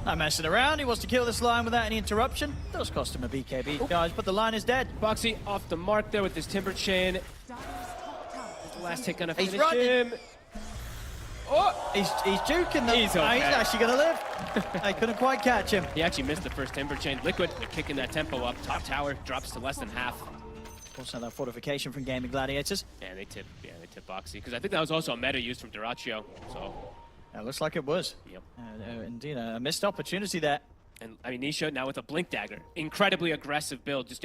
not messing around. He wants to kill this line without any interruption. Does cost him a BKB, guys, but the line is dead. Boxy off the mark there with his Timber Chain. Dire's top tower is Last hit gonna He's finish running. him. Oh! He's juking them. He's Oh, okay. he's actually going to live. I couldn't quite catch him. He actually missed the first Timber Chain. Liquid, they're kicking that tempo up. Top tower drops to less than half. Also that fortification from Gaimin Gladiators. And they tip Boxy. Because I think that was also a meta used from Duraccio. So, It looks like it was. yep. Indeed, a missed opportunity there. And I mean, Nisha now with a Blink Dagger. Incredibly aggressive build. Just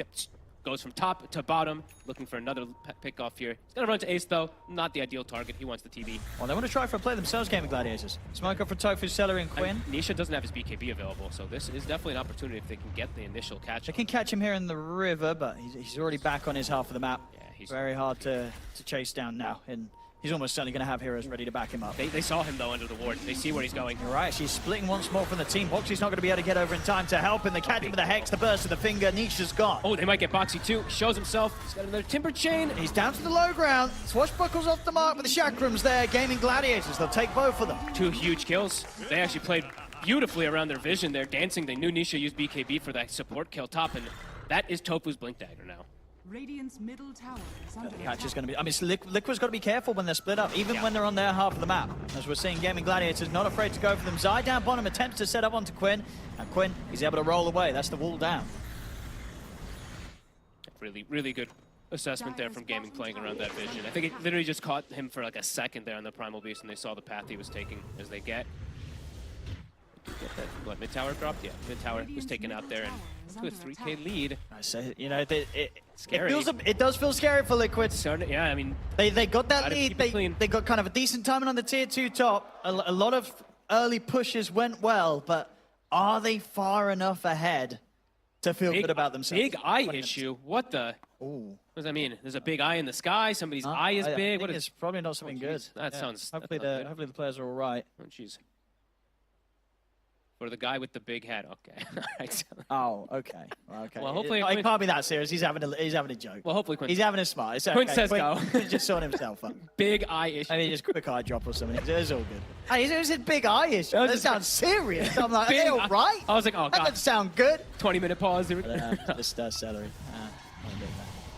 goes from top to bottom, looking for another pick off here. He's gonna run to Ace though. Not the ideal target. He wants the TB. Well, they want to try for a play themselves, Gaimin Gladiators. Smoke up for Tofu, Celery, and Quinn. And Nisha doesn't have his BKB available, so this is definitely an opportunity if they can get the initial catch. They can catch him here in the river, but he's already back on his half of the map. Yeah, he's Very hard to chase down now. And he's almost certainly going to have heroes ready to back him up. They saw him though under the ward. They see where he's going. You're right, she's splitting once more from the team. Boxy's not going to be able to get over in time to help him. They catch him with a Hex, the burst of the finger. Nisha's gone. Oh, they might get Boxy too. Shows himself. He's got another Timber Chain. He's down to the low ground. Swashbuckles off the mark with the Chakrams there. Gaimin Gladiators, they'll take both of them. 2 huge kills. They actually played beautifully around their vision there, dancing. They knew Nisha used BKB for that support kill top, and that is Tofu's Blink Dagger now. Radiant's middle tower is under Catch is attack. going to be... I mean, Liquid's got to be careful when they're split up, even Yeah. when they're on their half of the map. As we're seeing, Gaimin Gladiators not afraid to go for them. Zai down bottom attempts to set up onto Quinn. And Quinn, he's able to roll away. That's the wall down. Really, really good assessment there from Gaming playing around that vision. I think it literally just caught him for like a second there on the Primal Beast, and they saw the path he was taking as they get that, what, mid tower dropped? Yeah, mid tower was taken out there, and to a 3K lead. I say, you know, it Scary. it does feel scary for Liquid. Yeah, I mean, They got that Gotta lead. keep it clean. They got kind of a decent timing on the tier 2 top. A lot of early pushes went well, but are they far enough ahead to feel good about themselves? Big eye 20 issue. What the? Ooh. What does that mean? There's a big eye in the sky. Somebody's eye is I big. think What it's is? probably not something good. jeez. That sounds- Hopefully that's not good. hopefully the players are all right. Oh, jeez. For the guy with the big head. Okay. All right. Oh, okay. Okay. Well, hopefully it Quinn- can't be that serious. He's having a joke. Well, hopefully Quinn. He's having a smile. It's okay. Quinn says go. Quinn just sorting himself up. Big eye issue. I mean, just quick eye drop or something. It's all good. Hey, it's a big eye issue. That was That just- sounds serious. I'm like, are they Big all eye- right? I was like, oh That god. doesn't sound good. 20-minute pause. Just Celery.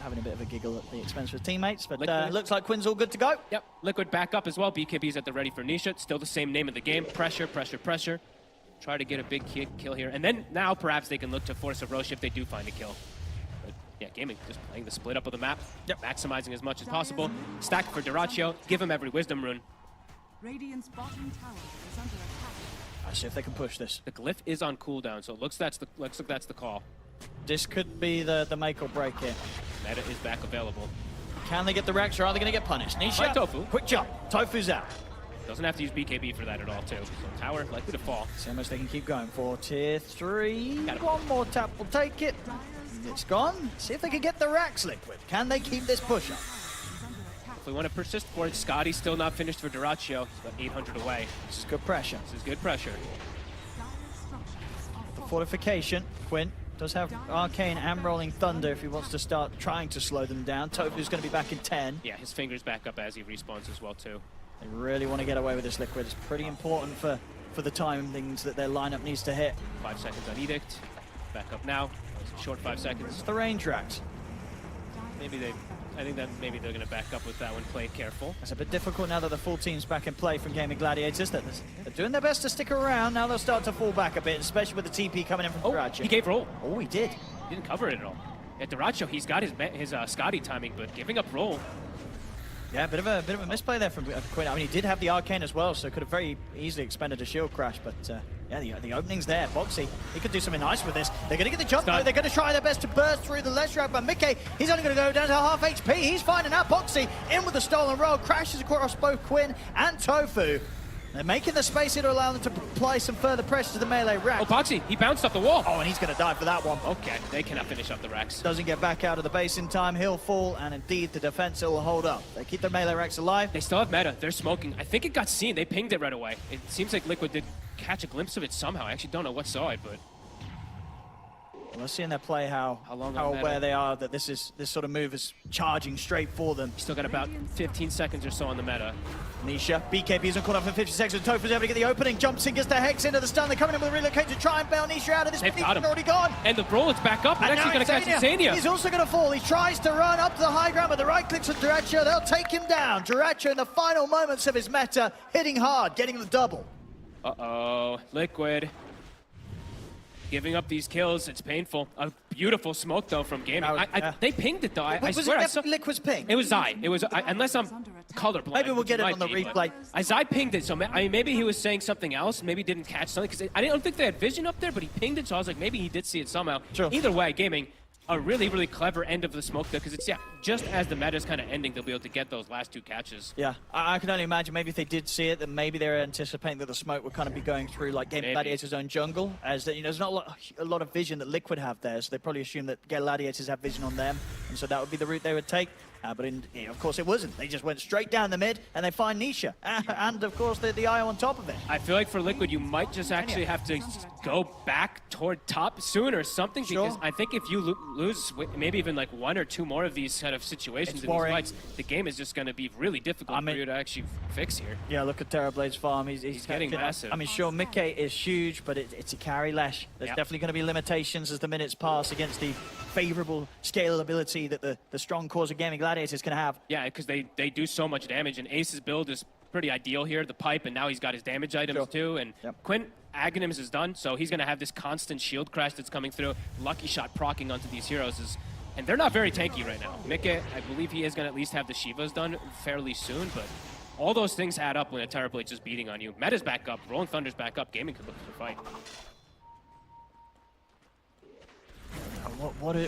Having a bit of a giggle at the expense of his teammates, but Liquid. looks like Quinn's all good to go. Yep, Liquid back up as well. BKB's at the ready for Nisha. Still the same name in the game. Pressure, pressure, pressure. Try to get a big kill here. And then now perhaps they can look to force a Roche if they do find a kill. But yeah, Gaming just playing the split up of the map. Yep. Maximizing as much as possible. Stack for Duraccio. Give him every Wisdom Rune. Radiant's bottom tower is under attack. Let's see if they can push this. The glyph is on cooldown, so it looks like that's the call. This could be the make or break here. Meta is back available. Can they get the Rex or are they going to get punished? Nisha, By Tofu. quick jump. Tofu's out. Doesn't have to use BKB for that at all, too. So tower likely to fall. See how much they can keep going for. Tier 3. Got it. One more tap will take it. It's gone. See if they can get the Rex, Liquid. Can they keep this push up? If we want to persist for it, Scotty's still not finished for Duraccio. He's about 800 away. This is good pressure. This is good pressure. Dire's structures are The fortification. Quinn does have Arcane and Rolling Thunder if he wants to start trying to slow them down. Tofu's going to be back in 10. Yeah, his fingers back up as he respawns as well, too. They really want to get away with this, Liquid. It's pretty important for the timings that their lineup needs to hit. 5 seconds on Edict. Back up now. It's a short 5 seconds. It's the range racks. I think that maybe they're going to back up with that one. Play careful. It's a bit difficult now that the full team's back in play from Gaimin Gladiators. They're doing their best to stick around. Now they'll start to fall back a bit, especially with the TP coming in from Oh, Duraccio. he gave roll. Oh, he did. He didn't cover it at all. At Duraccio, he's got his Scotty timing, but giving up roll. Yeah, bit of a misplay there from Quinn. I mean, he did have the Arcane as well, so could have very easily expended a shield crash, but yeah, the opening's there. Boxy, he could do something nice with this. They're going to get the jump, though. Stun. They're going to try their best to burst through the ledge rack, but Mickey, he's only going to go down to half HP. He's finding out Boxy in with the stolen roll, crashes across both Quinn and Tofu. They're making the space here to allow them to apply some further pressure to the melee rack. Oh, Boxy, he bounced off the wall. Oh, and he's going to die for that one. Okay, they cannot finish up the Rex. Doesn't get back out of the base in time. He'll fall, and indeed the defense will hold up. They keep their melee racks alive. They still have meta. They're smoking. I think it got seen. They pinged it right away. It seems like Liquid did catch a glimpse of it somehow. I actually don't know what saw it, but We're seeing their play how long how on aware meta? they are that this sort of move is charging straight for them. Still got about 15 seconds or so on the meta. Nisha, BKB isn't caught up for 50 seconds. Tofu's able to get the opening. Jumps in, gets the Hex into the stun. They're coming in with a relocate to try and bail Nisha out of this. They've got him. Already gone. And the roll is back up. He's And actually now going to catch Xania. He's also going to fall. He tries to run up to the high ground, but the right clicks on Duracho. They'll take him down. Duracho in the final moments of his meta, hitting hard, getting the double. Uh-oh. Liquid. Giving up these kills, it's painful. A beautiful smoke, though, from Gaming. That was- yeah. They pinged it, though. I Was swear it I saw... Liquid's ping? It was Zai. It was, unless I'm colorblind. Maybe we'll which get it might on the be, replay. but Zai pinged it, so I mean, maybe he was saying something else. Maybe didn't catch something, because I don't think they had vision up there, but he pinged it, so I was like, maybe he did see it somehow. Sure. Either way, Gaming, a really, really clever end of the smoke there, because it's, yeah, just as the meta's kind of ending, they'll be able to get those last 2 catches. Yeah, I can only imagine maybe if they did see it, then maybe they were anticipating that the smoke would kind of be going through like Gaimin Gladiator's own jungle, as that, you know, there's not a lot of vision that Liquid have there, so they probably assume that Gladiators have vision on them, and so that would be the route they would take. But of course it wasn't. They just went straight down the mid, and they find Nisha, and of course the IO on top of it. I feel like for Liquid, you might just actually have to go back toward top soon or something, because I think if you lose maybe even like 1 or 2 more of these kind of situations in these fights, the game is just going to be really difficult for you to actually fix here. Yeah, look at Terrorblade's farm. He's getting massive. I mean, sure, Mickey is huge, but it's a carry Lesh. There's definitely going to be limitations as the minutes pass against the favorable scalability that the strong cores of Gaimin Gladiators can have. Yeah, because they do so much damage, and Ace's build is pretty ideal here. The pipe, and now he's got his damage items too. And Quinn Aghanims is done, so he's going to have this constant shield crash that's coming through. Lucky shot proccing onto these heroes and they're not very tanky right now. Mickey, I believe he is going to at least have the Shivas done fairly soon, but all those things add up when a Terrorblade's just beating on you. Meta's back up, Rolling Thunder's back up, Gaming could look for fight.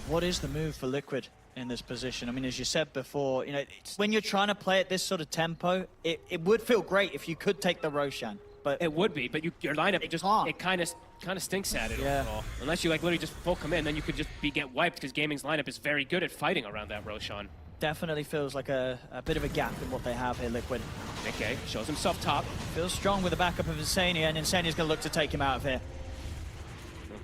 What is the move for Liquid in this position? I mean, as you said before, you know, when you're trying to play at this sort of tempo, it would feel great if you could take the Roshan. But it would be, but your lineup it kind of stinks at it overall. Unless you like literally just full come in, then you could just get wiped, because Gaming's lineup is very good at fighting around that Roshan. Definitely feels like a bit of a gap in what they have here, Liquid. Okay, shows himself top. Feels strong with the backup of Insania, and Insania's going to look to take him out of here.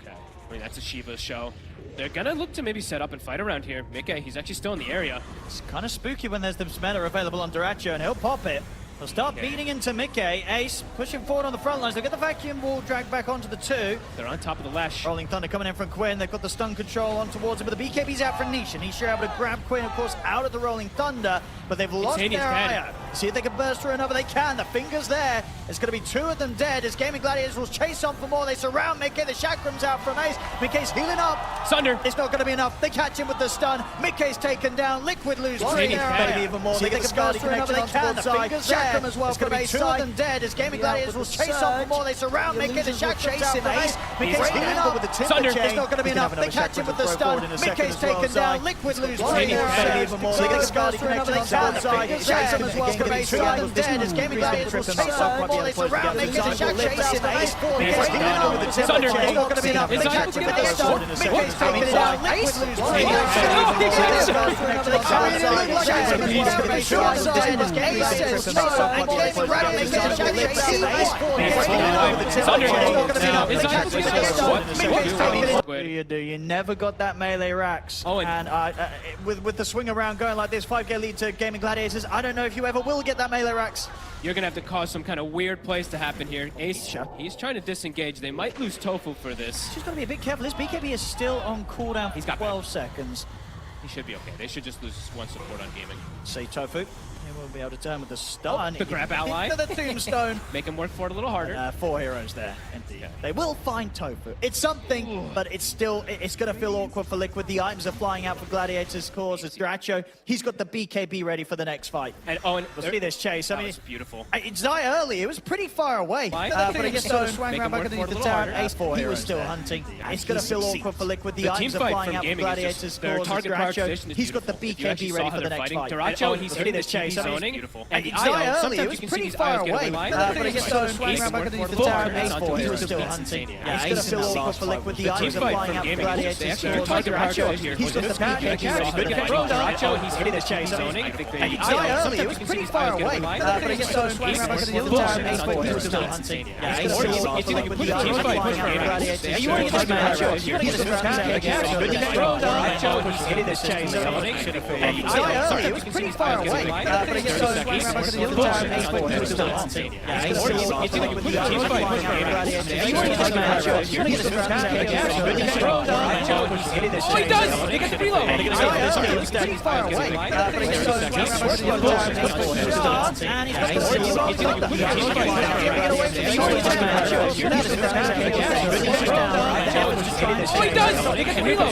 Okay, I mean, that's a Shiva show. They're going to look to maybe set up and fight around here. Mickey, he's actually still in the area. It's kind of spooky when there's this meta available on Duracho, and he'll pop it. They'll start beating into Mickey. Ace pushing forward on the front lines. They'll get the vacuum wall dragged back onto the 2. They're on top of the Lash. Rolling Thunder coming in from Quinn. They've got the stun control on towards him, but the BKB's out for Nisha. Nisha able to grab Quinn, of course, out of the Rolling Thunder, but they've lost their IO. See if they can burst through another. They can. The finger's there. It's going to be 2 of them dead as Gaimin Gladiators will chase on for more. They surround Mickey. The chakram's out from Ace. Mickey's healing up. Sunder. It's not going to be enough. They catch him with the stun. Mickey's taken down. Liquid lose 3. Maybe even more. They can burst through another. They can. The finger's there. As well. It's going to be 2 of them dead as Gaimin Gladiators will chase on for more. They surround Mickey. The chakram's out from Ace. Mickey's healing up with the timber chain. It's not going to be enough. They catch him with the stun. Mickey's taken down. Liquid lose 3. Maybe even more. They can burst through another. They can. The finger's there. As well. It's going to be 2 of them dead as Gaimin Gladiators will chase on for more. They surround Mickey. The chakram's out from Ace. Mickey's healing up with the timber chain. It's not going to be enough. They catch him with the stun. Mickey's taken down. Liquid lose 3. You never got that melee racks. And with the swing around going like this, 5k lead to Gaimin Gladiators, I don't know if you ever will get that melee racks. You're going to have to cause some kind of weird plays to happen here. Ace, he's trying to disengage. They might lose Tofu for this. She's got to be a bit careful. This BKB is still on cooldown for 12 seconds. He should be okay. They should just lose 1 support on Gaming. See Tofu. He will be able to turn with the stun. The grab ally. The tombstone. Make him work for it a little harder. 4 heroes there. They will find Tofu. It's something, but it's still, it's going to feel awkward for Liquid. The items are flying out for Gladiator's cause. It's Duracho. He's got the BKB ready for the next fight. And we'll see this chase. I mean, was beautiful. It's Zai early. It was pretty far away. But it gets sort of swung around back underneath the tower. Ace, he was still hunting. It's going to feel awkward for Liquid. The items are flying out for Gladiator's cause. Their target priority Duracho. position is He's got the beautiful. If you actually BKB saw ready how for the they're next fighting, fight. Duracho, And he's look hitting at the this chase. TP I mean, zoning. beautiful. And And Io, Io early, sometimes it you was can see pretty these far Ios getting away. really live. But he gets those swung around back underneath the tower. And Ace for he was still hunting. Yeah, He's going to feel awkward for Liquid. The eyes are flying out for Gladiators. They actually do target Duracho here. He's got the BKB. Duracho, he's hitting the TP zoning. And Io early, it was pretty far away. But he gets those swung around back underneath the tower. And Ace for he was still hunting. Yeah, Ace for he was still hunting. The eyes are flying out for Gladiators. You want to get this match up. You want to get this match out. He's hitting this chase. And Io early, it was pretty far away. But he gets those swung around back underneath the tower. And Ace for he was still hunting. Yeah, Ace for he was still hunting. The eyes are flying out for Gladiators. You want to get this match up. You want to get this match out. He's hitting this chase. He does! He gets the reload! And Io early, it was pretty far away. But he gets those swung around back underneath the tower. And Ace for he was still hunting. And he's got the silver. He's got the eyes are flying out. Get away from the sword. You want to get this match up. You want to get this match out. Oh, he does! He gets the reload!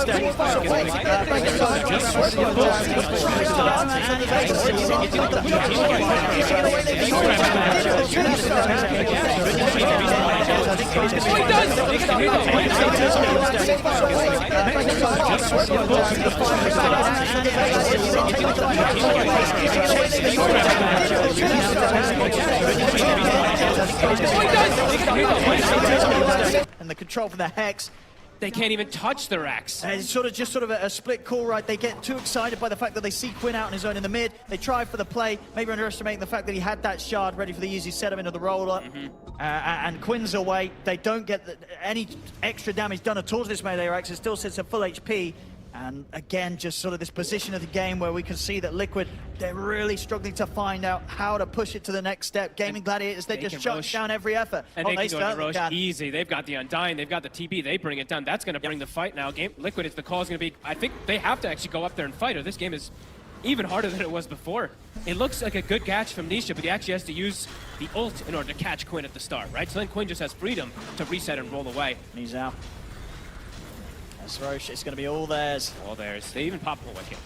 Pretty far away. But he gets those swung around back underneath the tower. And Ace for he was still hunting. And he's got the silver. He's got the eyes are flying out. Get away from the sword. You want to get this match up. You want to get this match out. Oh, he does! He gets the reload! And the control from the Hex. They can't even touch the racks. And it's just sort of a split call, right? They get too excited by the fact that they see Quinn out on his own in the mid. They try for the play, maybe underestimating the fact that he had that shard ready for the easy setup into the roll-up. And Quinn's away. They don't get any extra damage done at all to this melee Rex. It still sits at full HP. And again, just sort of this position of the game where we can see that Liquid, they're really struggling to find out how to push it to the next step. Gaimin Gladiators, they just shut down every effort. And they can go to Roche easy. They've got the Undying, they've got the TB, they bring it down. That's going to bring the fight now. Liquid, the call is going to be, I think they have to actually go up there and fight, or this game is even harder than it was before. It looks like a good catch from Nisha, but he actually has to use the ult in order to catch Quinn at the start, right? So then Quinn just has freedom to reset and roll away. And he's out. Roche, it's going to be all theirs. All theirs. They even popped. Oh, I can't.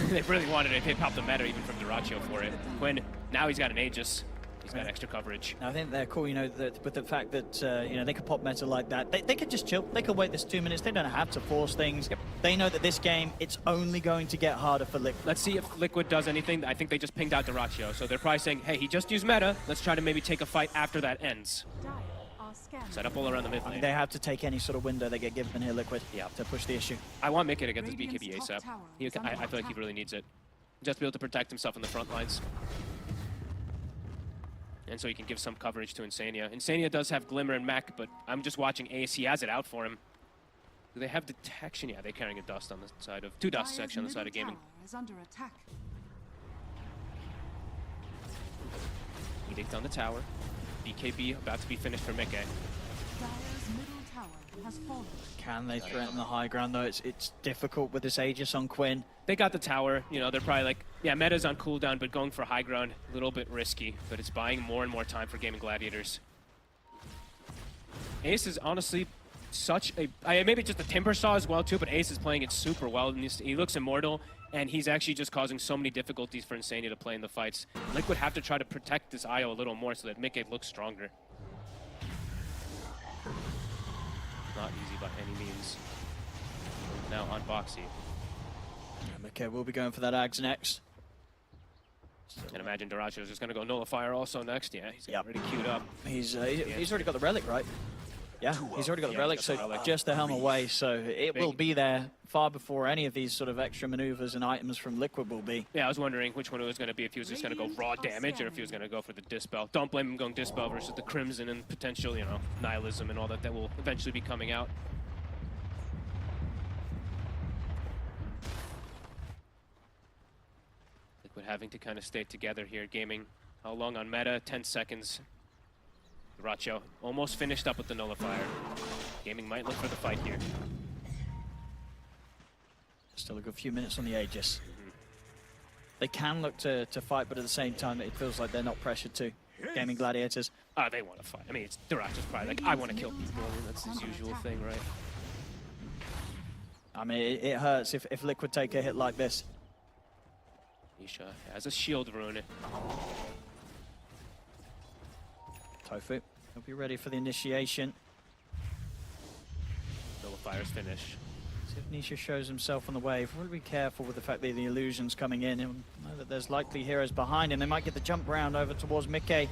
They really wanted it. They popped the meta even from Duracho for it. Quinn, now he's got an Aegis. He's got extra coverage. I think they're cool, you know, with the fact that, you know, they could pop meta like that. They could just chill. They could wait this 2 minutes. They don't have to force things. Yep. They know that this game, it's only going to get harder for Liquid. Let's see if Liquid does anything. I think they just pinged out Duracho. So they're probably saying, hey, he just used meta. Let's try to maybe take a fight after that ends. Set up all around the mid lane. They have to take any sort of window they get given here, Liquid, to push the issue. I want Mickey to get this BKB ASAP. I feel like he really needs it. Just to be able to protect himself in the front lines. And so he can give some coverage to Insania. Insania does have Glimmer and Mech, but I'm just watching Ace. He has it out for him. Do they have detection? Yeah, they're carrying a dust on the side of... 2 dusts actually on the side of Gaimin. Edict on the tower. BKB about to be finished for Mickey. Can they threaten the high ground, though? It's difficult with this Aegis on Quinn. They got the tower. You know, they're probably like, yeah, meta's on cooldown, but going for high ground, a little bit risky. But it's buying more and more time for Gaimin Gladiators. Ace is honestly such a... maybe just a Timber Saw as well, too, but Ace is playing it super well. And he looks immortal, and he's actually just causing so many difficulties for Insania to play in the fights. Liquid have to try to protect this Io a little more so that Mickey looks stronger. Not easy by any means. Now on Boxy. Okay, we'll be going for that Ags next. And imagine Duracho is just going to go Nullifier also next. Yeah, he's already queued up. He's already got the Relic, right? Yeah, he's already got the Relic, so just the helm away. So it will be there far before any of these sort of extra maneuvers and items from Liquid will be. Yeah, I was wondering which one it was going to be, if he was just going to go raw damage or if he was going to go for the Dispel. Don't blame him going Dispel versus the Crimson and potential, you know, Nihilism and all that will eventually be coming out. Liquid having to kind of stay together here, Gaming. How long on meta? 10 seconds. Duracho almost finished up with the Nullifier. Gaming might look for the fight here. Still a good few minutes on the Aegis. They can look to fight, but at the same time, it feels like they're not pressured to. Gaimin Gladiators. They want to fight. I mean, it's Duracho's probably like, I want to kill people. I mean, that's his usual thing, right? I mean, it hurts if Liquid take a hit like this. Nisha has a shield rune. Tofu, he'll be ready for the initiation. Nullifier's finish. So If Nisha shows himself on the wave, we'll be careful with the fact that the illusion's coming in. He'll know that there's likely heroes behind him. They might get the jump round over towards Mickey.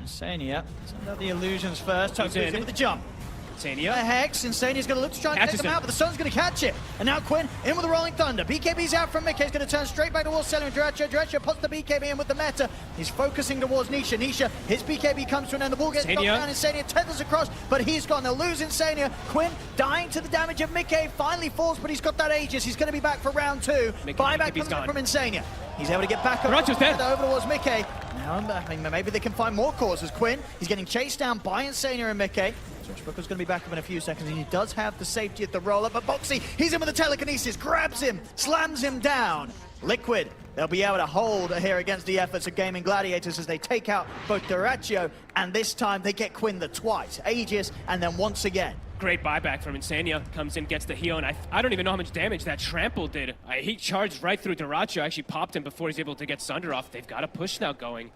Insania, send out the illusions first. Tofu's in with the jump. The Insania. Hex, Insania's going to look to try and take them out, but the Sun's going to catch it. And now Quinn in with the Rolling Thunder. BKB's out from Mickey's going to turn straight back towards Selling Dratcha. Dratcha puts the BKB in with the meta. He's focusing towards Nisha. Nisha, his BKB comes to an end. The ball gets knocked down. Insania tethers across, but he's gone. They'll lose Insania. Quinn dying to the damage of Mickey. Finally falls, but he's got that Aegis. He's going to be back for round 2. Buyback comes in from Insania. He's able to get back up over towards Mickey. Now, I mean, maybe they can find more causes. Quinn, he's getting chased down by Insania and Mickey. Switchbooker's going to be back up in a few seconds, and he does have the safety at the roll-up, but Boxy, he's in with the telekinesis, grabs him, slams him down. Liquid, they'll be able to hold here against the efforts of Gaimin Gladiators as they take out both Duraccio, and this time they get Quinn the twice. Aegis, and then once again. Great buyback from Insania. Comes in, gets the heal, and I don't even know how much damage that trample did. He charged right through Duraccio, actually popped him before he's able to get Sunder off. They've got a push now going.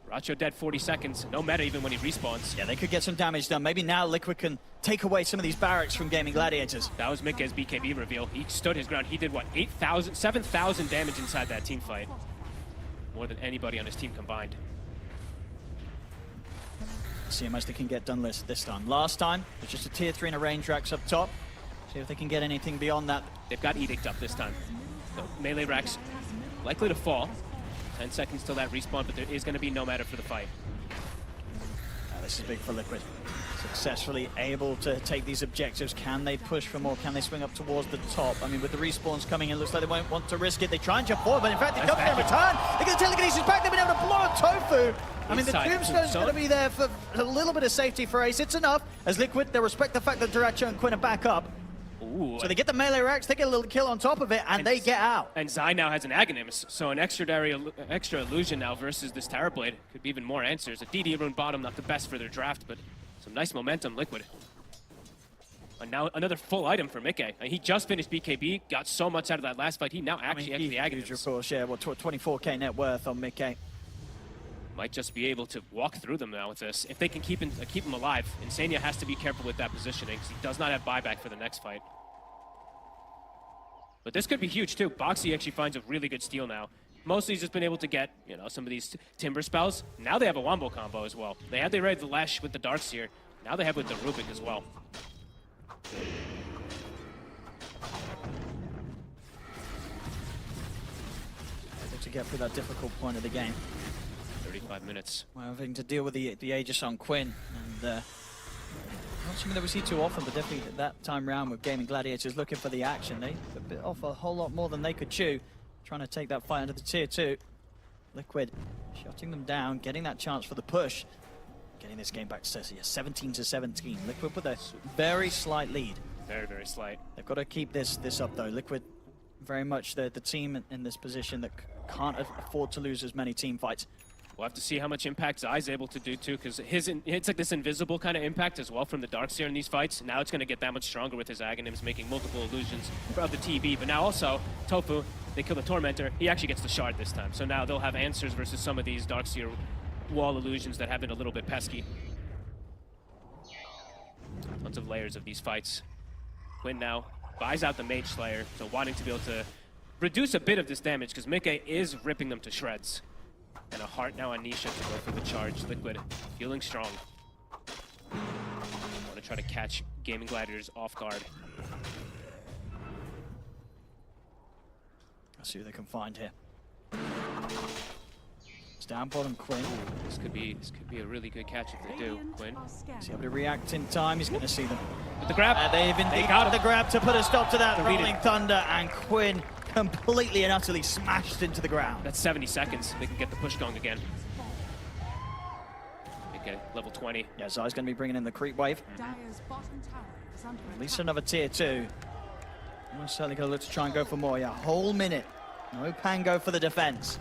Duraccio dead 40 seconds, no meta even when he respawns. Yeah, they could get some damage done. Maybe now Liquid can take away some of these barracks from Gaimin Gladiators. That was Mickey's BKB reveal. He stood his ground. He did, what, 7,000 damage inside that team fight. More than anybody on his team combined. See how much they can get done this time. Last time, it was just a tier 3 and a range racks up top. See if they can get anything beyond that. They've got Edict up this time. So melee racks likely to fall. 10 seconds till that respawn, but there is going to be no matter for the fight. This is big for Liquid. Successfully able to take these objectives. Can they push for more? Can they swing up towards the top? I mean, with the respawns coming in, looks like they won't want to risk it. They try and jump forward, but in fact, they come in return. They get the telekinesis back. They've been able to blow up Tofu. I mean, the Tombstone's going to be there for a little bit of safety for Ace. It's enough. As Liquid, they respect the fact that Duraccio and Quinn are back up. Ooh, so they get the melee racks, they get a little kill on top of it, and they get out. And Zai now has an Aghanim, so an extra illusion now versus this Terrorblade. Could be even more answers. A DD rune bottom, not the best for their draft, but some nice momentum, Liquid. And now another full item for Mickey. He just finished BKB, got so much out of that last fight. He now actually has the Aghanim. Of course, yeah, well, 24k net worth on Mickey. Might just be able to walk through them now with this. If they can keep him alive, Insania has to be careful with that positioning because he does not have buyback for the next fight. But this could be huge too. Boxy actually finds a really good steal now. Mostly he's just been able to get, you know, some of these timber spells. Now they have a Wombo combo as well. They had the Red the Lash with the Darkseer. Now they have with the Rubik as well. Able to get through that difficult point of the game. 35 minutes. Well, having to deal with the Aegis on Quinn, and not something that we see too often, but definitely that time round with Gaimin Gladiators looking for the action. They bit off a whole lot more than they could chew, trying to take that fight into the tier 2. Liquid shutting them down, getting that chance for the push, getting this game back to 17-17. Liquid with a very slight lead. Very, very slight. They've got to keep this up though. Liquid, very much the team in this position that can't afford to lose as many team fights. We'll have to see how much impact Zai's able to do too, because it's like this invisible kind of impact as well from the Darkseer in these fights. Now it's going to get that much stronger with his Aghanims making multiple illusions of the TB. But now also, Tofu, they kill the Tormentor. He actually gets the Shard this time. So now they'll have answers versus some of these Darkseer wall illusions that have been a little bit pesky. Tons of layers of these fights. Quinn now buys out the Mage Slayer, so wanting to be able to reduce a bit of this damage, because Mickey is ripping them to shreds. And a heart now on Nisha to go for the charge. Liquid feeling strong. Want to try to catch Gaimin Gladiators off guard. Let's see what they can find here. It's down bottom, Quinn. This could be a really good catch if they do. Quinn. He's able to react in time. He's going to see them. With the grab. They've indeed got the grab to put a stop to that Rolling Thunder, and Quinn completely and utterly smashed into the ground. That's 70 seconds. They can get the push going again. Okay, level 20. Yeah, Zai's going to be bringing in the creep wave. Dire's bottom tower is under At least another tier 2. We're certainly going to look to try and go for more. Yeah, whole minute. No Pango for the defense.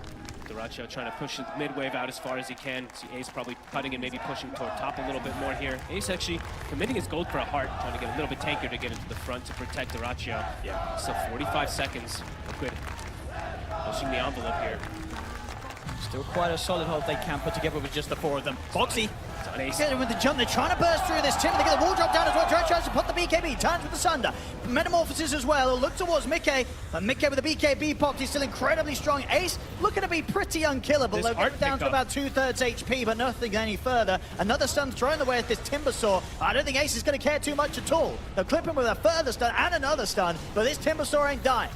Duraccio trying to push the mid-wave out as far as he can. See Ace probably cutting and maybe pushing toward top a little bit more here. Ace actually committing his gold for a heart, trying to get a little bit tankier to get into the front to protect Duraccio. Yeah. Still 45 seconds. Liquid pushing the envelope here. Still quite a solid hold they can put together with just the 4 of them. Boxy It's on Ace. Getting with the jump, they're trying to burst through this Timber. They get the wall drop down as well. Dredge tries to put the BKB, turns with the Sunder. Metamorphosis as well. Look towards Mickey, but Mickey with the BKB popped. He's still incredibly strong. Ace looking to be pretty unkillable. This They're art down to pickup. about 2/3 HP, but nothing any further. Another stun thrown away at this Timber Saw. I don't think Ace is going to care too much at all. They'll clip him with a further stun and another stun, but this Timber Saw ain't dying.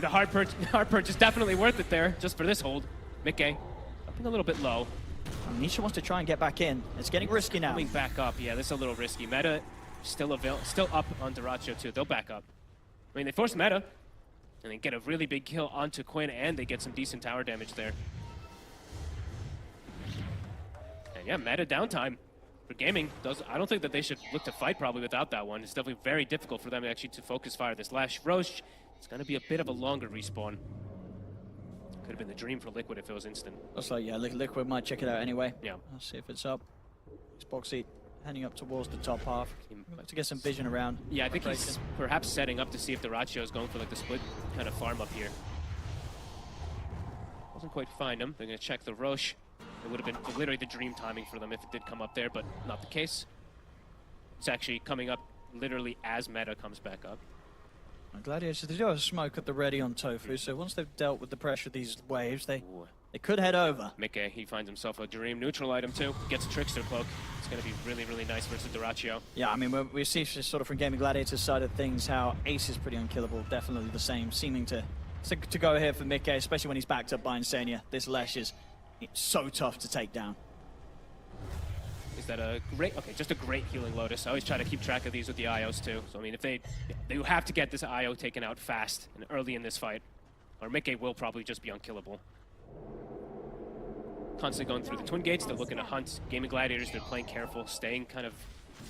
The hard perch is definitely worth it there, just for this hold. Mickey, upping a little bit low. Nisha wants to try and get back in. It's getting risky now. Coming back up, yeah, this is a little risky. Meta still up on Duracho too. They'll back up. I mean, they force Meta, and they get a really big kill onto Quinn, and they get some decent tower damage there. And yeah, Meta downtime for Gaming. I don't think that they should look to fight probably without that one. It's definitely very difficult for them actually to focus fire this Lash. Roche, it's going to be a bit of a longer respawn. Could have been the dream for Liquid if it was instant. Looks like, yeah, Liquid might check it out anyway. Yeah. Let's see if it's up. It's Boxy heading up towards the top half. I'd like to get some vision around. Yeah, I think he's perhaps setting up to see if the Ratio is going for like the split kind of farm up here. Doesn't quite find him. They're going to check the Roche. It would have been literally the dream timing for them if it did come up there, but not the case. It's actually coming up literally as Meta comes back up. Gladiators, they do have a smoke at the ready on Tofu, so once they've dealt with the pressure of these waves, they could head over. Mickey, he finds himself a Dream neutral item too. Gets a Trickster Cloak. It's going to be really, really nice versus Duracho. Yeah, I mean, we see sort of from Gaimin Gladiator's side of things how Ace is pretty unkillable. Definitely the same, seeming to go here for Mickey, especially when he's backed up by Insania. This Lesh is so tough to take down. Is that a great, okay, just a great healing Lotus. I always try to keep track of these with the IOs too. So I mean, if they have to get this IO taken out fast and early in this fight, or Mickey will probably just be unkillable. Constantly going through the Twin Gates, they're looking to hunt. Gaimin Gladiators, they're playing careful, staying kind of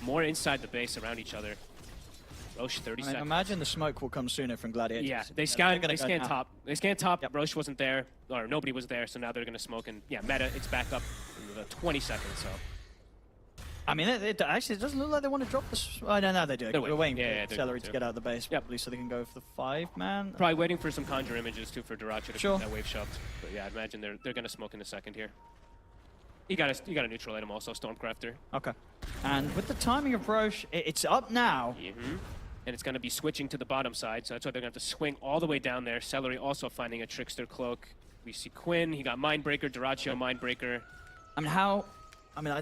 more inside the base around each other. Roche, 30 seconds. Imagine the smoke will come sooner from Gladiators. Yeah, they scan now. top. They scan top. Yep. Roche wasn't there, or nobody was there, so now they're going to smoke. And yeah, Meta, it's back up in the 20 seconds, so. I mean, it actually doesn't look like they want to drop this. Oh, no, they do. We're waiting for Celery to get out of the base, probably, so they can go for the 5-man. Probably waiting for some Conjure images, too, for Duracho to get that wave shoved. But yeah, I'd imagine they're going to smoke in a second here. You got to neutralite him also, Stormcrafter. Okay. And with the timing of Roche, it's up now. And it's going to be switching to the bottom side, so that's why they're going to have to swing all the way down there. Celery also finding a Trickster Cloak. We see Quinn, he got Mindbreaker, Duracho, Mindbreaker. I mean,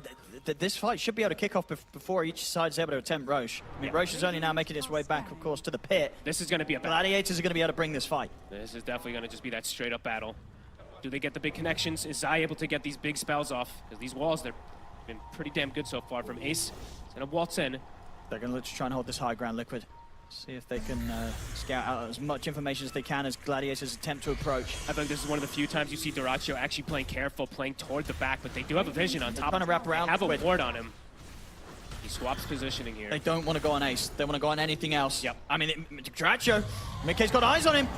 this fight should be able to kick off before each side's able to attempt Roche. I mean, Roche is only now making its way back, of course, to the pit. This is going to be a battle. Gladiators are going to be able to bring this fight. This is definitely going to just be that straight-up battle. Do they get the big connections? Is Zai able to get these big spells off? Because these walls, they've been pretty damn good so far from Ace. He's going to waltz in. They're going to try and hold this high ground, Liquid. See if they can scout out as much information as they can as Gladiators attempt to approach. I think this is one of the few times you see Duracho actually playing careful, playing toward the back, but they do have a vision on top. Trying to wrap around. They have a ward on him. He swaps positioning here. They don't want to go on Ace. They want to go on anything else. Yep. I mean, Duracho, Mickey's got eyes on him.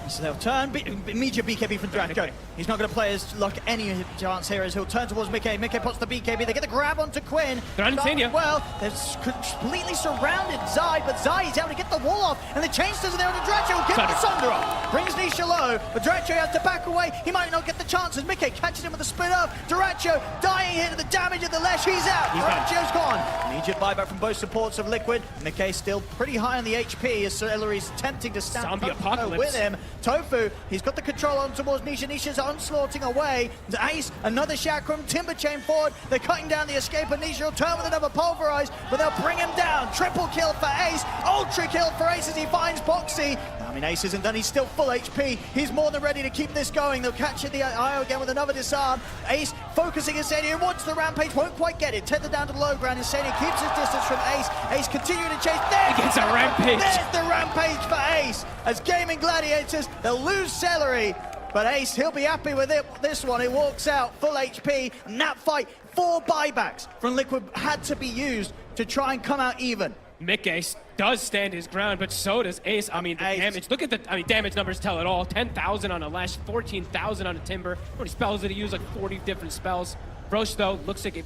So they'll turn. Immediate BKB from Duracho. He's not going to play his luck any chance here as he'll turn towards Mickey. Mickey puts the BKB. They get the grab onto Quinn. They're on Insania. Well, they've completely surrounded Zai, but Zai is able to get the wall off, and the chain doesn't there on Duracho. Will get the Sunder off. Brings Nisha low, but Duracho has to back away. He might not get the chances. Mickey catches him with a split up. Duracho dying here to the damage of the Lesh. He's out. Duracho's gone. Immediate buyback from both supports of Liquid. Mickey still pretty high on the HP as Celery's attempting to stand Zombie apocalypse with him. Tofu, he's got the control on towards Nisha. Nisha's onslaughting away. Ace, another Chakram, Timber Chain forward. They're cutting down the escape, and Nisha will turn with another Pulverize, but they'll bring him down. Triple kill for Ace. Ultra kill for Ace as he finds Boxy. I mean, Ace isn't done. He's still full HP. He's more than ready to keep this going. They'll catch the IO again with another disarm. Ace focusing Insania, wants the rampage, won't quite get it. Tethered down to the low ground. Insania keeps his distance from Ace. Ace continuing to chase. There he gets a rampage. There's the rampage for Ace. As Gaimin Gladiators, they'll lose Celery. But Ace, he'll be happy with it. This one, he walks out full HP. And that fight, 4 buybacks from Liquid had to be used to try and come out even. Mickey does stand his ground, but so does Ace. I mean, the damage. Look at the damage numbers tell it all. 10,000 on a Lash, 14,000 on a Timber. How many spells did he use? Like 40 different spells. Roche, though, looks like it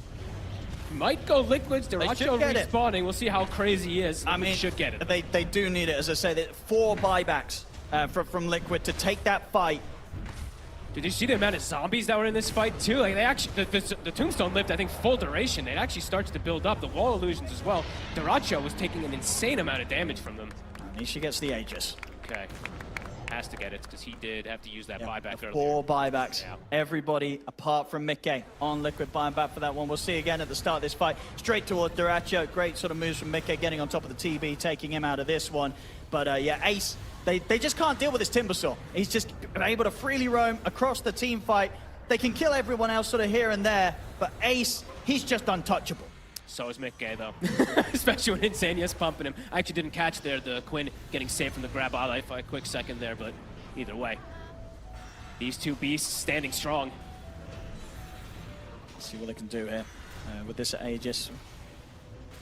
might go Liquids. Duracho respawning. We'll see how crazy he is. I mean, should get it. They do need it, as I say. 4 buybacks from Liquid to take that fight. Did you see the amount of zombies that were in this fight too? Like they actually, the Tombstone lived, I think, full duration. It actually starts to build up. The wall illusions as well. Daracho was taking an insane amount of damage from them. Nisha gets the Aegis. Okay. Has to get it because he did have to use that buyback earlier. 4 buybacks. Yeah. Everybody apart from Mickey on Liquid buying back for that one. We'll see again at the start of this fight. Straight towards Daracho. Great sort of moves from Mickey, getting on top of the TB, taking him out of this one. But yeah, Ace, they just can't deal with this Timbersaw. He's just able to freely roam across the team fight. They can kill everyone else sort of here and there, but Ace, he's just untouchable. So is Mickey though, especially when Insania's pumping him. I actually didn't catch there the Quinn getting saved from the grab ally for a quick second there, but either way, these two beasts standing strong. Let's see what they can do here with this Aegis.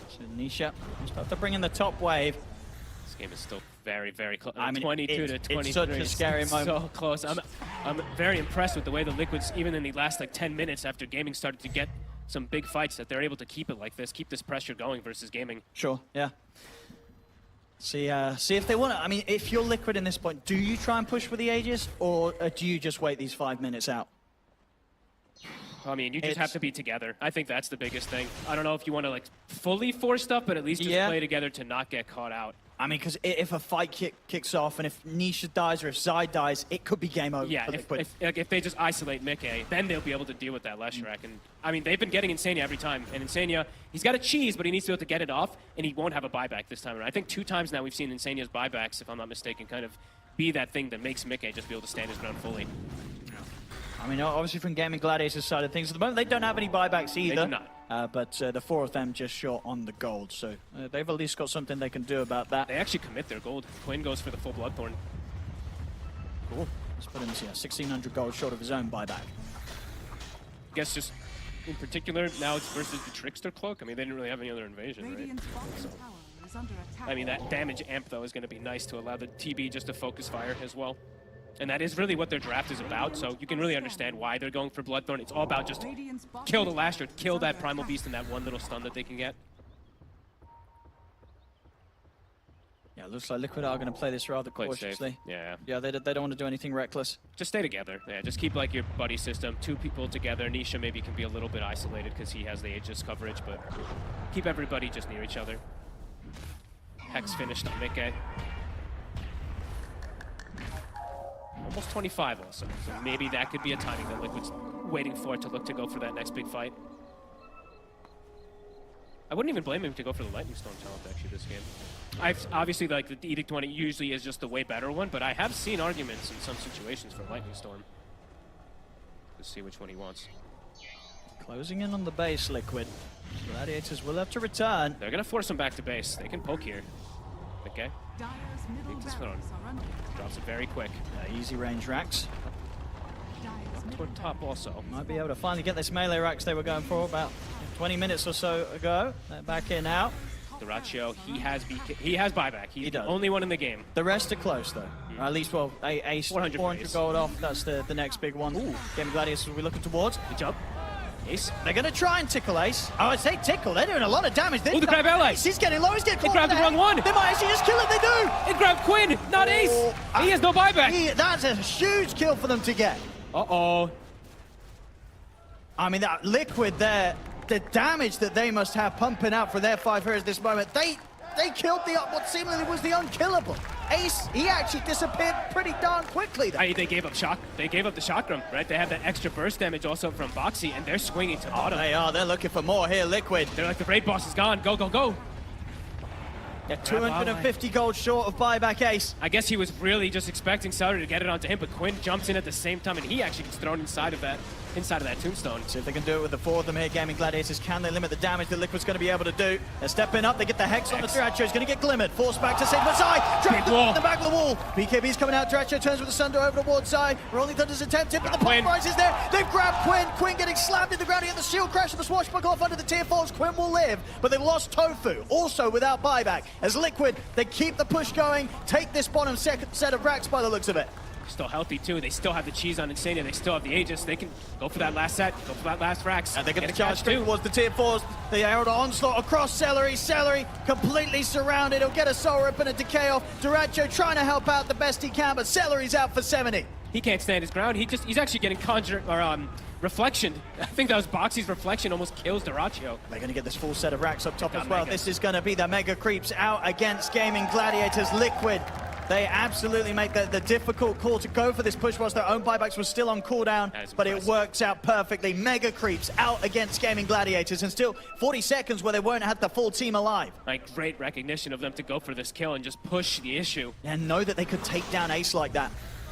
So Nisha, just have to bring in the top wave. This game is still very, very close. I mean, 22 to 23. it's such a scary moment. So close. I'm very impressed with the way the Liquids, even in the last like 10 minutes after Gaming started to get some big fights, that they're able to keep it like this, keep this pressure going versus Gaming. Sure, yeah. See if they want to. I mean, if you're Liquid in this point, do you try and push for the Aegis, or do you just wait these 5 minutes out? I mean, you just have to be together. I think that's the biggest thing. I don't know if you want to like fully force stuff, but at least just play together to not get caught out. I mean, because if a fight kicks off, and if Nisha dies or if Zai dies, it could be game over. Yeah, for Liquid. if they just isolate Mickey, then they'll be able to deal with that Leshrac. And I mean, they've been getting Insania every time. And Insania, he's got a cheese, but he needs to be able to get it off, and he won't have a buyback this time around. I think 2 times now we've seen Insania's buybacks, if I'm not mistaken, kind of be that thing that makes Mickey just be able to stand his ground fully. I mean, obviously from Gaimin Gladiator's side of things, at the moment they don't have any buybacks either. They do not. But the 4 of them just short on the gold, so they've at least got something they can do about that. They actually commit their gold. Quinn goes for the full Bloodthorn. Cool. Let's put him, 1,600 gold short of his own buyback. I guess just in particular, now it's versus the Trickster Cloak. I mean, they didn't really have any other invasion, right? Radiant's bottom tower is under attack. I mean, that damage amp, though, is going to be nice to allow the TB just to focus fire as well. And that is really what their draft is about, so you can really understand why they're going for Bloodthorn. It's all about just kill the Lasher, kill that Primal Beast and that one little stun that they can get. Yeah, it looks like Liquid are going to play this rather Play cautiously. safe. Yeah. Yeah, they don't want to do anything reckless. Just stay together. Yeah, just keep like your buddy system. 2 people together. Nisha maybe can be a little bit isolated because he has the Aegis coverage, but keep everybody just near each other. Hex finished on Mickey. Almost 25 also, so maybe that could be a timing that Liquid's waiting for to look to go for that next big fight. I wouldn't even blame him to go for the Lightning Storm talent actually this game. I've obviously like the Edict one usually is just the way better one, but I have seen arguments in some situations for Lightning Storm. Let's see which one he wants. Closing in on the base, Liquid. Gladiators will have to return. They're gonna force him back to base. They can poke here. Okay. Dire's middle Take this barracks are under attack. Drops it very quick. Easy range racks. Dire's middle Toward top also. Might be able to finally get this melee racks they were going for about 20 minutes or so ago. They're back in now. Daracho, he has buyback. He's He the does. only one in the game. The rest are close, though. Or at least, well, Ace, 400 base. gold off. That's the next big one. Gaimin Gladiators will be looking towards. Good job. Ace. They're going to try and tickle Ace. Oh, I say tickle. They're doing a lot of damage. Oh, the grab ally. Ace, he's getting low. He's getting They caught grabbed in the wrong head. one. They might actually just kill it. They do. It grabbed Quinn, not Ace. He has no buyback. That's a huge kill for them to get. Uh-oh. I mean, that Liquid there, the damage that they must have pumping out for their 5 heroes this moment, they killed what seemingly was the unkillable. Ace, he actually disappeared pretty darn quickly. Though. They gave up shock. They gave up the chakram, right? They have that extra burst damage also from Boxy, and they're swinging to bottom. They are. They're looking for more here, Liquid. They're like, the raid boss is gone. Go, go, go. They're 250 gold short of buyback Ace. I guess he was really just expecting Celery to get it onto him, but Quinn jumps in at the same time, and he actually gets thrown inside of that tombstone. See if they can do it with the 4 of them here. Gaimin Gladiators, can they limit the damage that Liquid's going to be able to do? They're stepping up. They get the Hex on the Daracho. He's going to get glimmered. Forced back to save Zai. Trapped wall. in the back of the wall. BKB's coming out. Daracho turns with the Sunder over towards Zai. Rolling Thunder's attempted, but the Quinn. pop rise is there. They've grabbed Quinn. Quinn getting slammed in the ground. He had the shield crash and the swashbuckle off under the tier 4s. Quinn will live, but they've lost Tofu, also without buyback. As Liquid, they keep the push going, take this bottom set of racks by the looks of it. Still healthy, too. They still have the cheese on Insania. They still have the Aegis. They can go for that last set, go for that last Rax. And they're going Get to a charge catch, straight too. towards the tier 4s. The Aeroda onslaught across Celery. Celery completely surrounded. He'll get a soul rip and a decay off. Daracho trying to help out the best he can, but Celery's out for 70. he can't stand his ground. He's actually getting conjured or reflection. I think that was Boxy's reflection almost kills Dyrachyo. They're going to get this full set of racks up top as well. Mega. This is going to be the Mega Creeps out against Gaimin Gladiators. Liquid, they absolutely make the difficult call to go for this push whilst their own buybacks were still on cooldown, but it works out perfectly. Mega Creeps out against Gaimin Gladiators, and still 40 seconds where they won't have the full team alive. Like, great recognition of them to go for this kill and just push the issue. And know that they could take down Ace like that.